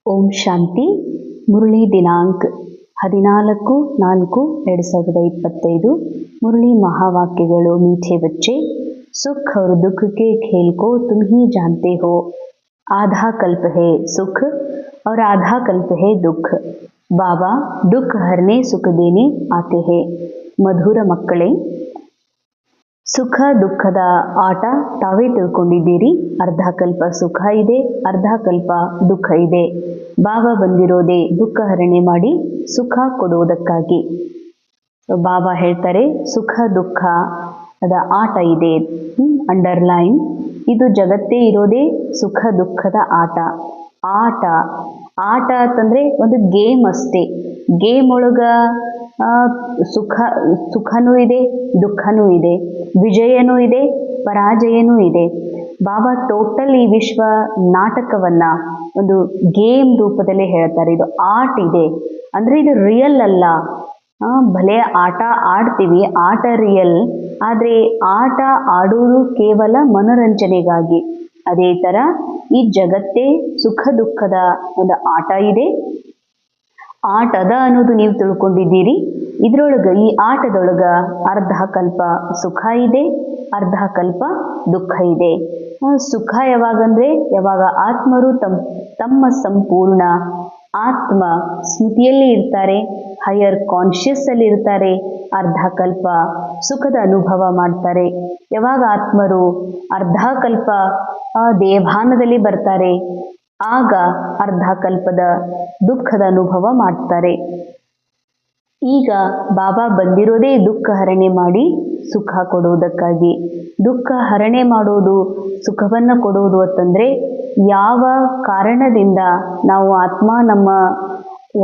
ಓಂ ಶಾಂತಿ. ಮುರಳಿ ದಿನಾಂಕ 14/4/2025. ಮುರಳಿ महावाक्यಗಳು. मीठे बच्चे, सुख और दुख के खेल को तुम ही जानते हो. आधा कल्प है सुख और आधा कल्प है दुख. बाबा दुख हरने सुख देने आते हैं. ಮಧುರ ಮಕ್ಕಳೇ, ಸುಖ ದುಃಖದ ಆಟ ತಾವೇ ತಿಳ್ಕೊಂಡಿದ್ದೀರಿ. ಅರ್ಧ ಕಲ್ಪ ಸುಖ ಇದೆ, ಅರ್ಧ ಕಲ್ಪ ದುಃಖ ಇದೆ. ಬಾಬಾ ಬಂದಿರೋದೇ ದುಃಖ ಹರಣೆ ಮಾಡಿ ಸುಖ ಕೊಡುವುದಕ್ಕಾಗಿ. ಬಾಬಾ ಹೇಳ್ತಾರೆ, ಸುಖ ದುಃಖ ಅದ ಆಟ ಇದೆ. ಅಂಡರ್ಲೈನ್, ಇದು ಜಗತ್ತೇ ಇರೋದೇ ಸುಖ ದುಃಖದ ಆಟ. ಆಟ ಅಂತಂದ್ರೆ ಒಂದು ಗೇಮ್ ಅಷ್ಟೇ. ಗೇಮ್ ಒಳಗ ಸುಖನೂ ಇದೆ, ದುಃಖನೂ ಇದೆ, ವಿಜಯನೂ ಇದೆ, ಪರಾಜಯನೂ ಇದೆ. ಬಾಬಾ ಟೋಟಲ್ ಈ ವಿಶ್ವ ನಾಟಕವನ್ನ ಒಂದು ಗೇಮ್ ರೂಪದಲ್ಲಿ ಹೇಳ್ತಾರೆ. ಇದು ಆರ್ಟ್ ಇದೆ ಅಂದ್ರೆ ಇದು ರಿಯಲ್ ಅಲ್ಲ. ಭಲೆ ಆಟ ಆಡ್ತೀವಿ, ಆಟ ರಿಯಲ್, ಆದ್ರೆ ಆಟ ಆಡುವುದು ಕೇವಲ ಮನೋರಂಜನೆಗಾಗಿ. ಅದೇ ತರ ಈ ಜಗತ್ತೇ ಸುಖ ದುಃಖದ ಒಂದು ಆಟ ಇದೆ. ಆಟದ ಅನ್ನೋದು ನೀವು ತಿಳ್ಕೊಂಡಿದ್ದೀರಿ. ಇದ್ರೊಳಗ ಈ ಆಟದೊಳಗ ಅರ್ಧ ಕಲ್ಪ ಸುಖ ಇದೆ, ಅರ್ಧ ಕಲ್ಪ ದುಃಖ ಇದೆ. ಸುಖ ಯಾವಾಗಂದ್ರೆ ಯಾವಾಗ ಆತ್ಮರು ತಮ್ಮ ಸಂಪೂರ್ಣ ಆತ್ಮ ಸ್ಮೃತಿಯಲ್ಲಿ ಇರ್ತಾರೆ, ಹೈಯರ್ ಕಾನ್ಶಿಯಸ್ ಅಲ್ಲಿ ಇರ್ತಾರೆ, ಅರ್ಧ ಕಲ್ಪ ಸುಖದ ಅನುಭವ ಮಾಡ್ತಾರೆ. ಯಾವಾಗ ಆತ್ಮರು ಅರ್ಧ ಕಲ್ಪ ದೇವಭಾನದಲ್ಲಿ ಬರ್ತಾರೆ, ಆಗ ಅರ್ಧ ಕಲ್ಪದ ದುಃಖದ ಅನುಭವ ಮಾಡ್ತಾರೆ. ಈಗ ಬಾಬಾ ಬಂದಿರೋದೇ ದುಃಖ ಹರಣೆ ಮಾಡಿ ಸುಖ ಕೊಡುವುದಕ್ಕಾಗಿ. ದುಃಖ ಹರಣೆ ಮಾಡೋದು, ಸುಖವನ್ನ ಕೊಡುವುದು ಅಂತಂದ್ರೆ ಯಾವ ಕಾರಣದಿಂದ ನಾವು ಆತ್ಮ ನಮ್ಮ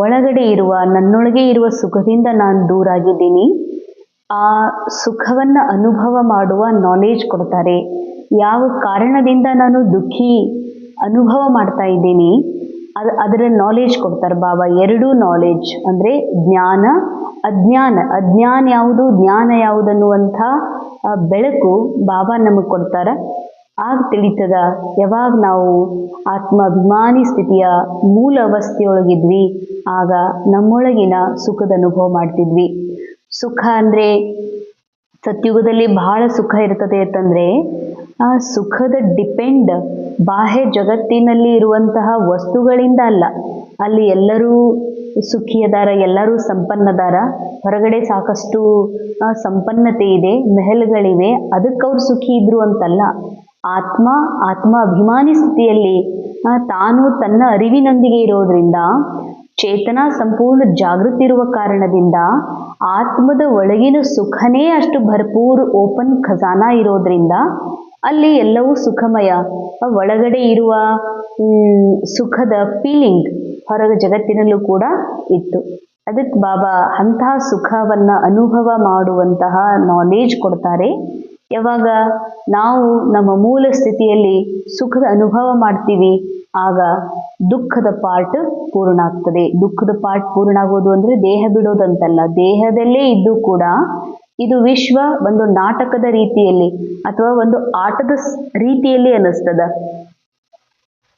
ಒಳಗಡೆ ಇರುವ, ನನ್ನೊಳಗೆ ಇರುವ ಸುಖದಿಂದ ನಾನು ದೂರ ಆಗಿದ್ದೀನಿ, ಆ ಸುಖವನ್ನ ಅನುಭವ ಮಾಡುವ ನಾಲೆಜ್ ಕೊಡ್ತಾರೆ. ಯಾವ ಕಾರಣದಿಂದ ನಾನು ದುಃಖಿ ಅನುಭವ ಮಾಡ್ತಾ ಇದ್ದೀನಿ ಅದರ ನಾಲೆಜ್ ಕೊಡ್ತಾರೆ ಬಾಬಾ. ಎರಡೂ ನಾಲೆಜ್ ಅಂದ್ರೆ ಜ್ಞಾನ, ಅಜ್ಞಾನ. ಅಜ್ಞಾನ ಯಾವುದು, ಜ್ಞಾನ ಯಾವುದನ್ನುವಂಥ ಬೆಳಕು ಬಾಬಾ ನಮಗೆ ಕೊಡ್ತಾರ. ಆಗ ತಿಳಿತದ ಯಾವಾಗ ನಾವು ಆತ್ಮಾಭಿಮಾನಿ ಸ್ಥಿತಿಯ ಮೂಲ ಅವಸ್ಥೆಯೊಳಗಿದ್ವಿ, ಆಗ ನಮ್ಮೊಳಗಿನ ಸುಖದ ಅನುಭವ ಮಾಡ್ತಿದ್ವಿ. ಸುಖ ಅಂದ್ರೆ ಸತ್ಯುಗದಲ್ಲಿ ಬಹಳ ಸುಖ ಇರ್ತದೆ ಅಂತಂದ್ರೆ ಆ ಸುಖದ ಡಿಪೆಂಡ್ ಬಾಹ್ಯ ಜಗತ್ತಿನಲ್ಲಿ ಇರುವಂತಹ ವಸ್ತುಗಳಿಂದ ಅಲ್ಲ. ಅಲ್ಲಿ ಎಲ್ಲರೂ ಸುಖಿಯದಾರ, ಎಲ್ಲರೂ ಸಂಪನ್ನದಾರ, ಹೊರಗಡೆ ಸಾಕಷ್ಟು ಸಂಪನ್ನತೆ ಇದೆ, ಮೆಹಲ್ಗಳಿವೆ, ಅದಕ್ಕೆ ಅವ್ರು ಸುಖಿ ಇದ್ರು ಅಂತಲ್ಲ. ಆತ್ಮ ಅಭಿಮಾನಿ ಸ್ಥಿತಿಯಲ್ಲಿ ತಾನು ತನ್ನ ಅರಿವಿನೊಂದಿಗೆ ಇರೋದ್ರಿಂದ, ಚೇತನ ಸಂಪೂರ್ಣ ಜಾಗೃತಿ ಇರುವ ಕಾರಣದಿಂದ ಆತ್ಮದ ಒಳಗಿನ ಸುಖನೇ ಅಷ್ಟು ಭರ್ಪೂರ್ ಓಪನ್ ಖಜಾನ ಇರೋದ್ರಿಂದ ಅಲ್ಲಿ ಎಲ್ಲವೂ ಸುಖಮಯ. ಒಳಗಡೆ ಇರುವ ಸುಖದ ಫೀಲಿಂಗ್ ಹೊರಗ ಜಗತ್ತಿನಲ್ಲೂ ಕೂಡ ಇತ್ತು. ಅದಕ್ಕೆ ಬಾಬಾ ಅಂತಹ ಸುಖವನ್ನ ಅನುಭವ ಮಾಡುವಂತಹ ನಾಲೆಜ್ ಕೊಡ್ತಾರೆ. ಯಾವಾಗ ನಾವು ನಮ್ಮ ಮೂಲ ಸ್ಥಿತಿಯಲ್ಲಿ ಸುಖದ ಅನುಭವ ಮಾಡ್ತೀವಿ, ಆಗ ದುಃಖದ ಪಾರ್ಟ್ ಪೂರ್ಣ ಆಗ್ತದೆ. ದುಃಖದ ಪಾರ್ಟ್ ಪೂರ್ಣ ಆಗೋದು ಅಂದ್ರೆ ದೇಹ ಬಿಡೋದಂತಲ್ಲ, ದೇಹದಲ್ಲೇ ಇದ್ದು ಕೂಡ ಇದು ವಿಶ್ವ ಒಂದು ನಾಟಕದ ರೀತಿಯಲ್ಲಿ ಅಥವಾ ಒಂದು ಆಟದ ರೀತಿಯಲ್ಲಿ ಅನ್ನಿಸ್ತದ.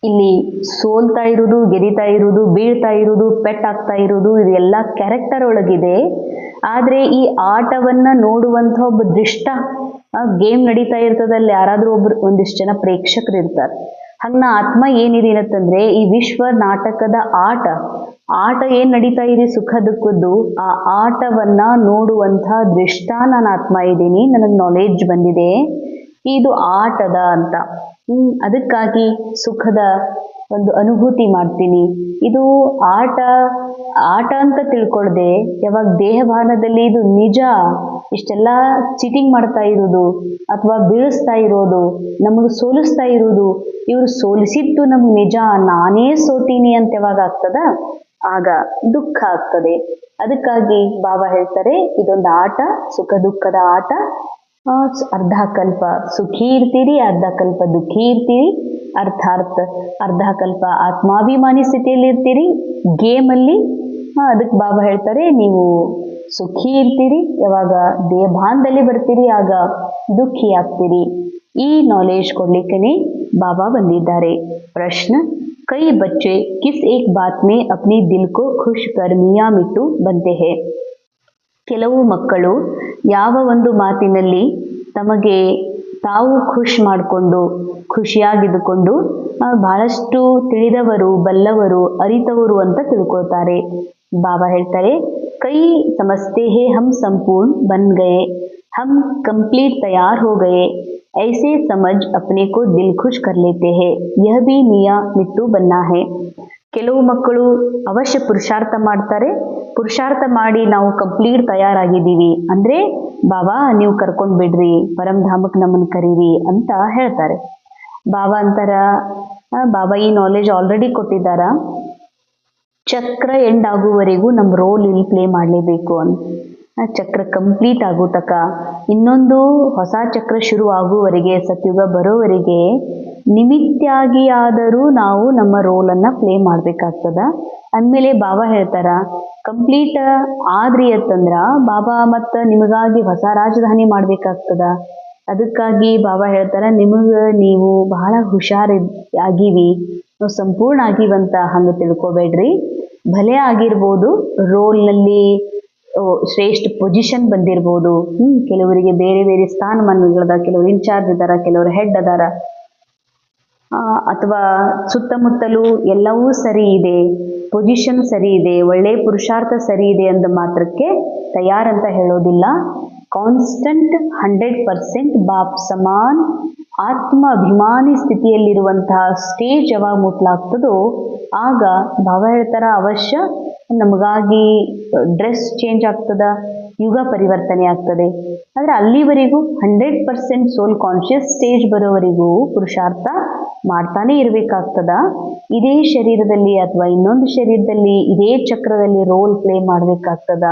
ಇಲ್ಲಿ ಸೋಲ್ತಾ ಇರುವುದು, ಗೆದಿತಾ ಇರುವುದು, ಬೀಳ್ತಾ ಇರುವುದು, ಪೆಟ್ಟಾಗ್ತಾ ಇರುವುದು, ಇದೆಲ್ಲ ಕ್ಯಾರೆಕ್ಟರ್ ಒಳಗಿದೆ. ಆದ್ರೆ ಈ ಆಟವನ್ನ ನೋಡುವಂಥ ಒಬ್ಬ ದೃಷ್ಟ, ಗೇಮ್ ನಡೀತಾ ಇರ್ತದಲ್ಲಿ ಯಾರಾದ್ರೂ ಒಬ್ರು ಒಂದಿಷ್ಟು ಜನ ಪ್ರೇಕ್ಷಕರು ಇರ್ತಾರೆ. ಹಂಗ ಆತ್ಮ ಏನಿದೆ ಅಂತಂದ್ರೆ ಈ ವಿಶ್ವ ನಾಟಕದ ಆಟ ಏನ್ ನಡೀತಾ ಇದೆ ಸುಖ ದುಃಖದ್ದು, ಆ ಆಟವನ್ನ ನೋಡುವಂಥ ದೃಷ್ಟ ನಾನು ಆತ್ಮ ಇದ್ದೀನಿ, ನನಗೆ ನಾಲೆಡ್ಜ್ ಬಂದಿದೆ ಇದು ಆಟದ ಅಂತ. ಅದಕ್ಕಾಗಿ ಸುಖದ ಒಂದು ಅನುಭೂತಿ ಮಾಡ್ತೀನಿ. ಇದು ಆಟ ಅಂತ ತಿಳ್ಕೊಳ್ದೆ ಯಾವಾಗ ದೇಹಭಾನದಲ್ಲಿ ಇದು ನಿಜ, ಇಷ್ಟೆಲ್ಲ ಚೀಟಿಂಗ್ ಮಾಡ್ತಾ ಇರೋದು ಅಥವಾ ಬೀಳಿಸ್ತಾ ಇರೋದು, ನಮಗೆ ಸೋಲಿಸ್ತಾ ಇರೋದು, ಇವರು ಸೋಲಿಸಿದ್ದು ನಮ್ಗೆ ನಿಜ, ನಾನೇ ಸೋತೀನಿ ಅಂತ ಯಾವಾಗ ಆಗ್ತದ, ಆಗ ದುಃಖ ಆಗ್ತದೆ. ಅದಕ್ಕಾಗಿ ಬಾಬಾ ಹೇಳ್ತಾರೆ, ಇದೊಂದು ಆಟ, ಸುಖ ದುಃಖದ ಆಟ. ಅರ್ಧ ಕಲ್ಪ ಸುಖಿ ಇರ್ತೀರಿ, ಅರ್ಧ ಕಲ್ಪ ದುಃಖಿ ಇರ್ತೀರಿ. ಅರ್ಥಾತ್ ಅರ್ಧ ಕಲ್ಪ ಆತ್ಮಾಭಿಮಾನಿ ಸ್ಥಿತಿಯಲ್ಲಿ ಇರ್ತೀರಿ ಗೇಮಲ್ಲಿ. ಅದಕ್ಕೆ ಬಾಬಾ ಹೇಳ್ತಾರೆ, ನೀವು ಸುಖಿ ಇರ್ತೀರಿ, ಯಾವಾಗ ದೇಹಭಾನದಲ್ಲಿ ಬರ್ತೀರಿ ಆಗ ದುಃಖಿ ಆಗ್ತೀರಿ. ಈ ನಾಲೆಜ್ ಕೊಡ್ಲಿಕ್ಕೆ ಬಾಬಾ ಬಂದಿದ್ದಾರೆ. ಪ್ರಶ್ನೆ, कई बच्चे किस एक बात में अपने दिल को खुश कर मियाँ मिट्टू बनते हैं. ಕೆಲವು ಮಕ್ಕಳು ಯಾವ ಒಂದು ಮಾತಿನಲ್ಲಿ ತಮಗೆ ತಾವು ಖುಷ್ ಮಾಡಿಕೊಂಡು ಖುಷಿಯಾಗಿದ್ದುಕೊಂಡು ಬಹಳಷ್ಟು ತಿಳಿದವರು ಬಲ್ಲವರು ಅರಿತವರು ಅಂತ ತಿಳ್ಕೊಳ್ತಾರೆ. ಬಾಬಾ ಹೇಳ್ತಾರೆ, ಕೈ ಸಮಸ್ತೆ ಹೇ ಹಮ್ ಸಂಪೂರ್ಣ ಬನ್ ಗಯೆ, ಹಮ್ ಕಂಪ್ಲೀಟ್ ತಯಾರ್ ಹೋ ಗಯೆ, ऐसे समझ अपने को दिल खुश कर लेते हैं, यह भी मियाँ मिट्टू बनना है. ಕೆಲವು ಮಕ್ಕಳು ಅವಶ್ಯ ಪುರುಷಾರ್ಥ ಮಾಡ್ತಾರೆ. ಪುರುಷಾರ್ಥ ಮಾಡಿ ನಾವು ಕಂಪ್ಲೀಟ್ ತಯಾರಾಗಿದ್ದೀವಿ ಅಂದರೆ ಬಾಬಾ ನೀವು ಕರ್ಕೊಂಡು ಬಿಡ್ರಿ, ಪರಮಧಾಮಕ್ಕೆ ನಮ್ಮನ್ನು ಕರೀರಿ ಅಂತ ಹೇಳ್ತಾರೆ. ಬಾಬಾ ಅಂತಾರ, ಬಾಬಾ ಈ ನಾಲೆಜ್ ಆಲ್ರೆಡಿ ಕೊಟ್ಟಿದ್ದಾರ, ಚಕ್ರ ಎಂಡ್ ಆಗುವವರೆಗೂ ನಮ್ಮ ರೋಲ್ ಇಲ್ಲಿ ಪ್ಲೇ ಮಾಡಲೇಬೇಕು ಅಂತ. ಚಕ್ರ ಕಂಪ್ಲೀಟ್ ಆಗೋ ತಕ ಇನ್ನೊಂದು ಹೊಸ ಚಕ್ರ ಶುರು ಆಗುವವರೆಗೆ, ಸತ್ಯುಗ ಬರೋವರೆಗೆ ನಿಮಿತ್ತಾಗಿ ಆದರೂ ನಾವು ನಮ್ಮ ರೋಲನ್ನು ಪ್ಲೇ ಮಾಡಬೇಕಾಗ್ತದ. ಅಂದಮೇಲೆ ಬಾಬಾ ಹೇಳ್ತಾರ, ಕಂಪ್ಲೀಟ್ ಆದ್ರಿ ಅಂತಂದ್ರ ಬಾಬಾ ಮತ್ತು ನಿಮಗಾಗಿ ಹೊಸ ರಾಜಧಾನಿ ಮಾಡಬೇಕಾಗ್ತದ. ಅದಕ್ಕಾಗಿ ಬಾಬಾ ಹೇಳ್ತಾರ, ನಿಮಗೆ ನೀವು ಬಹಳ ಹುಷಾರಾಗಿವಿ, ನಾವು ಸಂಪೂರ್ಣ ಆಗಿವಂತ ಹಂಗೆ ತಿಳ್ಕೊಬೇಡ್ರಿ. ಭಲೆ ಆಗಿರ್ಬೋದು, ರೋಲ್ನಲ್ಲಿ ಶ್ರೇಷ್ಠ ಪೊಸಿಷನ್ ಬಂದಿರ್ಬೋದು, ಕೆಲವರಿಗೆ ಬೇರೆ ಬೇರೆ ಸ್ಥಾನಮಾನಗಳದ, ಕೆಲವರು ಇನ್ಚಾರ್ಜ್ ಇದ್ದಾರ, ಕೆಲವರು ಹೆಡ್ ಅದಾರ, ಅಥವಾ ಸುತ್ತಮುತ್ತಲೂ ಎಲ್ಲವೂ ಸರಿ ಇದೆ, ಪೊಸಿಷನ್ ಸರಿ ಇದೆ, ಒಳ್ಳೆ ಪುರುಷಾರ್ಥ ಸರಿ ಇದೆ ಅಂದ ಮಾತ್ರಕ್ಕೆ ತಯಾರಂತ ಹೇಳೋದಿಲ್ಲ. ಕಾನ್ಸ್ಟಂಟ್ 100% ಬಾಪ್ ಸಮಾನ್ ಆತ್ಮ ಅಭಿಮಾನಿ ಸ್ಥಿತಿಯಲ್ಲಿರುವಂತಹ ಸ್ಟೇಜ್ ಯಾವಾಗ ಮುಟ್ಲಾಗ್ತದೋ ಆಗ ಬಾಬಾ ಹೇಳ್ತಾರ, ಅವಶ್ಯ ನಮಗಾಗಿ ಡ್ರೆಸ್ ಚೇಂಜ್ ಆಗ್ತದ, ಯುಗ ಪರಿವರ್ತನೆ ಆಗ್ತದೆ. ಆದರೆ ಅಲ್ಲಿವರೆಗೂ 100% ಸೋಲ್ ಕಾನ್ಷಿಯಸ್ ಸ್ಟೇಜ್ ಬರೋವರೆಗೂ ಪುರುಷಾರ್ಥ ಮಾಡ್ತಾನೆ ಇರಬೇಕಾಗ್ತದ. ಇದೇ ಶರೀರದಲ್ಲಿ ಅಥವಾ ಇನ್ನೊಂದು ಶರೀರದಲ್ಲಿ ಇದೇ ಚಕ್ರದಲ್ಲಿ ರೋಲ್ ಪ್ಲೇ ಮಾಡಬೇಕಾಗ್ತದ.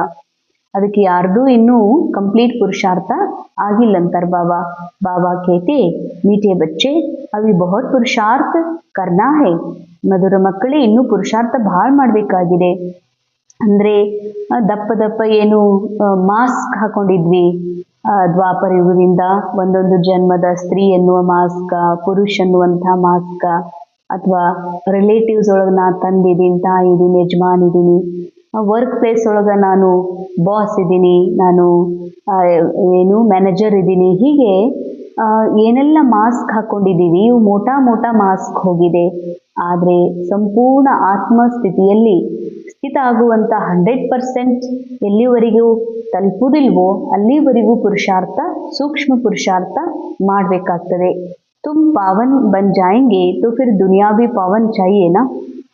ಅದಕ್ಕೆ ಯಾರ್ದು ಇನ್ನೂ ಕಂಪ್ಲೀಟ್ ಪುರುಷಾರ್ಥ ಆಗಿಲ್ಲ ಅಂತಾರೆ ಬಾಬಾ. ಬಾಬಾ ಕೇತೆ ಮೀಠೆ ಬಚ್ಚೆ ಅವಿ ಬಹುತ್ ಪುರುಷಾರ್ಥ ಕರ್ನಾ ಹೇ, ಮಧುರ ಮಕ್ಕಳೇ ಇನ್ನೂ ಪುರುಷಾರ್ಥ ಭಾಳ ಮಾಡಬೇಕಾಗಿದೆ. ಅಂದರೆ ದಪ್ಪ ಏನು ಮಾಸ್ಕ್ ಹಾಕೊಂಡಿದ್ವಿ ದ್ವಾಪರ ಯುಗದಿಂದ, ಒಂದೊಂದು ಜನ್ಮದ ಸ್ತ್ರೀ ಎನ್ನುವ ಮಾಸ್ಕ, ಪುರುಷ ಅನ್ನುವಂಥ ಮಾಸ್ಕ, ಅಥವಾ ರಿಲೇಟಿವ್ಸ್ ಒಳಗೆ ನಾ ತಂದಿದ್ದೀನಿ, ತಾಯಿ ಇದ್ದೀನಿ, ಯಜಮಾನ್ ಇದ್ದೀನಿ, ವರ್ಕ್ ಪ್ಲೇಸ್ ಒಳಗೆ ನಾನು ಬಾಸ್ ಇದ್ದೀನಿ, ನಾನು ಏನು ಮ್ಯಾನೇಜರ್ ಇದ್ದೀನಿ, ಹೀಗೆ ಏನೆಲ್ಲ ಮಾಸ್ಕ್ ಹಾಕ್ಕೊಂಡಿದ್ದೀವಿ ಇವು ಮೋಟಾ ಮಾಸ್ಕ್ ಹೋಗಿದೆ. ಆದರೆ ಸಂಪೂರ್ಣ ಆತ್ಮಸ್ಥಿತಿಯಲ್ಲಿ ಸ್ಥಿತ ಆಗುವಂಥ 100% ಎಲ್ಲಿವರೆಗೂ ತಲುಪುವುದಿಲ್ವೋ ಅಲ್ಲಿವರೆಗೂ ಪುರುಷಾರ್ಥ, ಸೂಕ್ಷ್ಮ ಪುರುಷಾರ್ಥ ಮಾಡಬೇಕಾಗ್ತದೆ. ತುಮ್ ಪಾವನ್ ಬನ್ ಜಾಯಂಗೆ ತೋ ಫಿರ್ ದುನಿಯಾ ಭಿ ಪಾವನ್ ಚಾಹಿಯೇನಾ.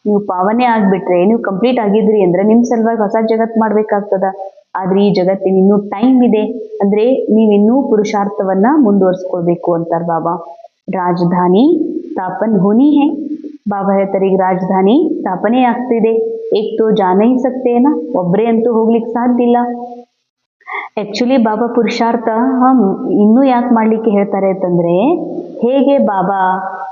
ನೀವು ಪಾವನೆ ಆಗಿಬಿಟ್ರೆ, ನೀವು ಕಂಪ್ಲೀಟ್ ಆಗಿದ್ರಿ ಅಂದರೆ ನಿಮ್ಮ ಸಲುವಾಗಿ ಹೊಸ ಜಗತ್ತು ಮಾಡಬೇಕಾಗ್ತದ. ಆದರೆ ಈ ಜಗತ್ತಿನ ಇನ್ನೂ ಟೈಮ್ ಇದೆ, ಅಂದರೆ ನೀವಿನ್ನೂ ಪುರುಷಾರ್ಥವನ್ನು ಮುಂದುವರಿಸ್ಕೊಳ್ಬೇಕು ಅಂತಾರೆ ಬಾಬಾ. ರಾಜಧಾನಿ ಸ್ಥಾಪನ್ ಹೋನಿ ಹೇ, ಬಾಬಾ ಹೇಳ್ತಾರೆ ಈಗ ರಾಜಧಾನಿ ಸ್ಥಾಪನೆ ಆಗ್ತಿದೆ. ಏಕ್ ತೋ ಜಾನ ಹಿ ಸಕ್ತೇನಾ, ಒಬ್ಬರೇ ಅಂತೂ ಹೋಗ್ಲಿಕ್ಕೆ ಸಾಧ್ಯ ಇಲ್ಲ. ಆ್ಯಕ್ಚುಲಿ ಬಾಬಾ ಪುರುಷಾರ್ಥ ಇನ್ನೂ ಯಾಕೆ ಮಾಡಲಿಕ್ಕೆ ಹೇಳ್ತಾರೆ ಅಂತಂದರೆ, ಹೇಗೆ ಬಾಬಾ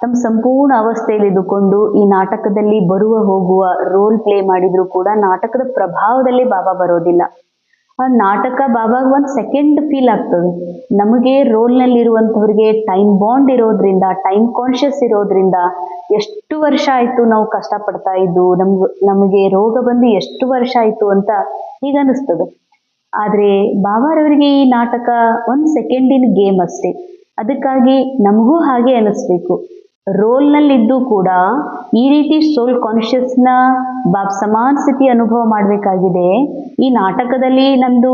ತಮ್ಮ ಸಂಪೂರ್ಣ ಅವಸ್ಥೆಯಲ್ಲಿ ಇದ್ದುಕೊಂಡು ಈ ನಾಟಕದಲ್ಲಿ ಬರುವ ಹೋಗುವ ರೋಲ್ ಪ್ಲೇ ಮಾಡಿದರೂ ಕೂಡ ನಾಟಕದ ಪ್ರಭಾವದಲ್ಲಿ ಬಾಬಾ ಬರೋದಿಲ್ಲ. ಆ ನಾಟಕ ಬಾಬಾಗ ಒಂದು ಸೆಕೆಂಡ್ ಫೀಲ್ ಆಗ್ತದೆ. ನಮಗೆ ರೋಲ್ನಲ್ಲಿರುವಂಥವ್ರಿಗೆ ಟೈಮ್ ಬಾಂಡ್ ಇರೋದ್ರಿಂದ, ಟೈಮ್ ಕಾನ್ಷಿಯಸ್ ಇರೋದ್ರಿಂದ, ಎಷ್ಟು ವರ್ಷ ಆಯಿತು ನಾವು ಕಷ್ಟಪಡ್ತಾ ಇದ್ದು, ನಮಗೆ ರೋಗ ಬಂದು ಎಷ್ಟು ವರ್ಷ ಆಯಿತು ಅಂತ ಈಗ ಅನಿಸ್ತದೆ. ಆದರೆ ಬಾಬಾರವರಿಗೆ ಈ ನಾಟಕ ಒಂದು ಸೆಕೆಂಡಿನ ಗೇಮ್ ಅಷ್ಟೇ. ಅದಕ್ಕಾಗಿ ನಮಗೂ ಹಾಗೆ ಅನಿಸ್ಬೇಕು. ರೋಲ್ನಲ್ಲಿದ್ದು ಕೂಡ ಈ ರೀತಿ ಸೋಲ್ ಕಾನ್ಷಿಯಸ್ನ ಸಮಾನ ಸ್ಥಿತಿ ಅನುಭವ ಮಾಡಬೇಕಾಗಿದೆ. ಈ ನಾಟಕದಲ್ಲಿ ನಂದು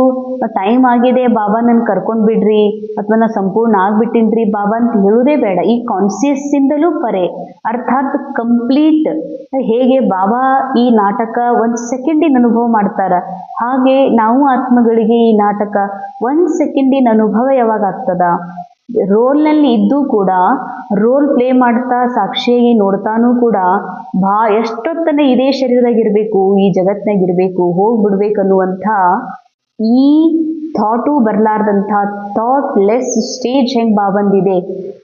ಟೈಮ್ ಆಗಿದೆ, ಬಾಬಾ ನನ್ನ ಕರ್ಕೊಂಡು ಬಿಡ್ರಿ, ಅಥವಾ ನಾ ಸಂಪೂರ್ಣ ಆಗ್ಬಿಟ್ಟಿನ್ರಿ ಬಾಬಾ ಅಂತ ಹೇಳೋದೇ ಬೇಡ. ಈ ಕಾನ್ಸಿಯಸ್ಸಿಂದಲೂ ಪರೆ, ಅರ್ಥಾತ್ ಕಂಪ್ಲೀಟ್ ಹೇಗೆ ಬಾಬಾ ಈ ನಾಟಕ ಒಂದು ಸೆಕೆಂಡಿನ ಅನುಭವ ಮಾಡ್ತಾರ, ಹಾಗೆ ನಾವು ಆತ್ಮಗಳಿಗೆ ಈ ನಾಟಕ ಒಂದು ಸೆಕೆಂಡಿನ ಅನುಭವ ಯಾವಾಗ ಆಗ್ತದ. ರೋಲ್ನಲ್ಲಿ ಇದ್ದು ಕೂಡ ರೋಲ್ ಪ್ಲೇ ಮಾಡ್ತಾ ಸಾಕ್ಷಿಯಾಗಿ ನೋಡ್ತಾನೂ ಕೂಡ ಎಷ್ಟೊತ್ತನೇ ಇದೇ ಶರೀರದಾಗಿರ್ಬೇಕು, ಈ ಜಗತ್ನಾಗಿರ್ಬೇಕು, ಹೋಗ್ಬಿಡ್ಬೇಕು ಅನ್ನುವಂಥ ಈ ಥಾಟು ಬರಲಾರ್ದಂಥ ಥಾಟ್ ಲೆಸ್ ಸ್ಟೇಜ್ ಹೆಂಗೆ ಬಾಬಂದಿದೆ,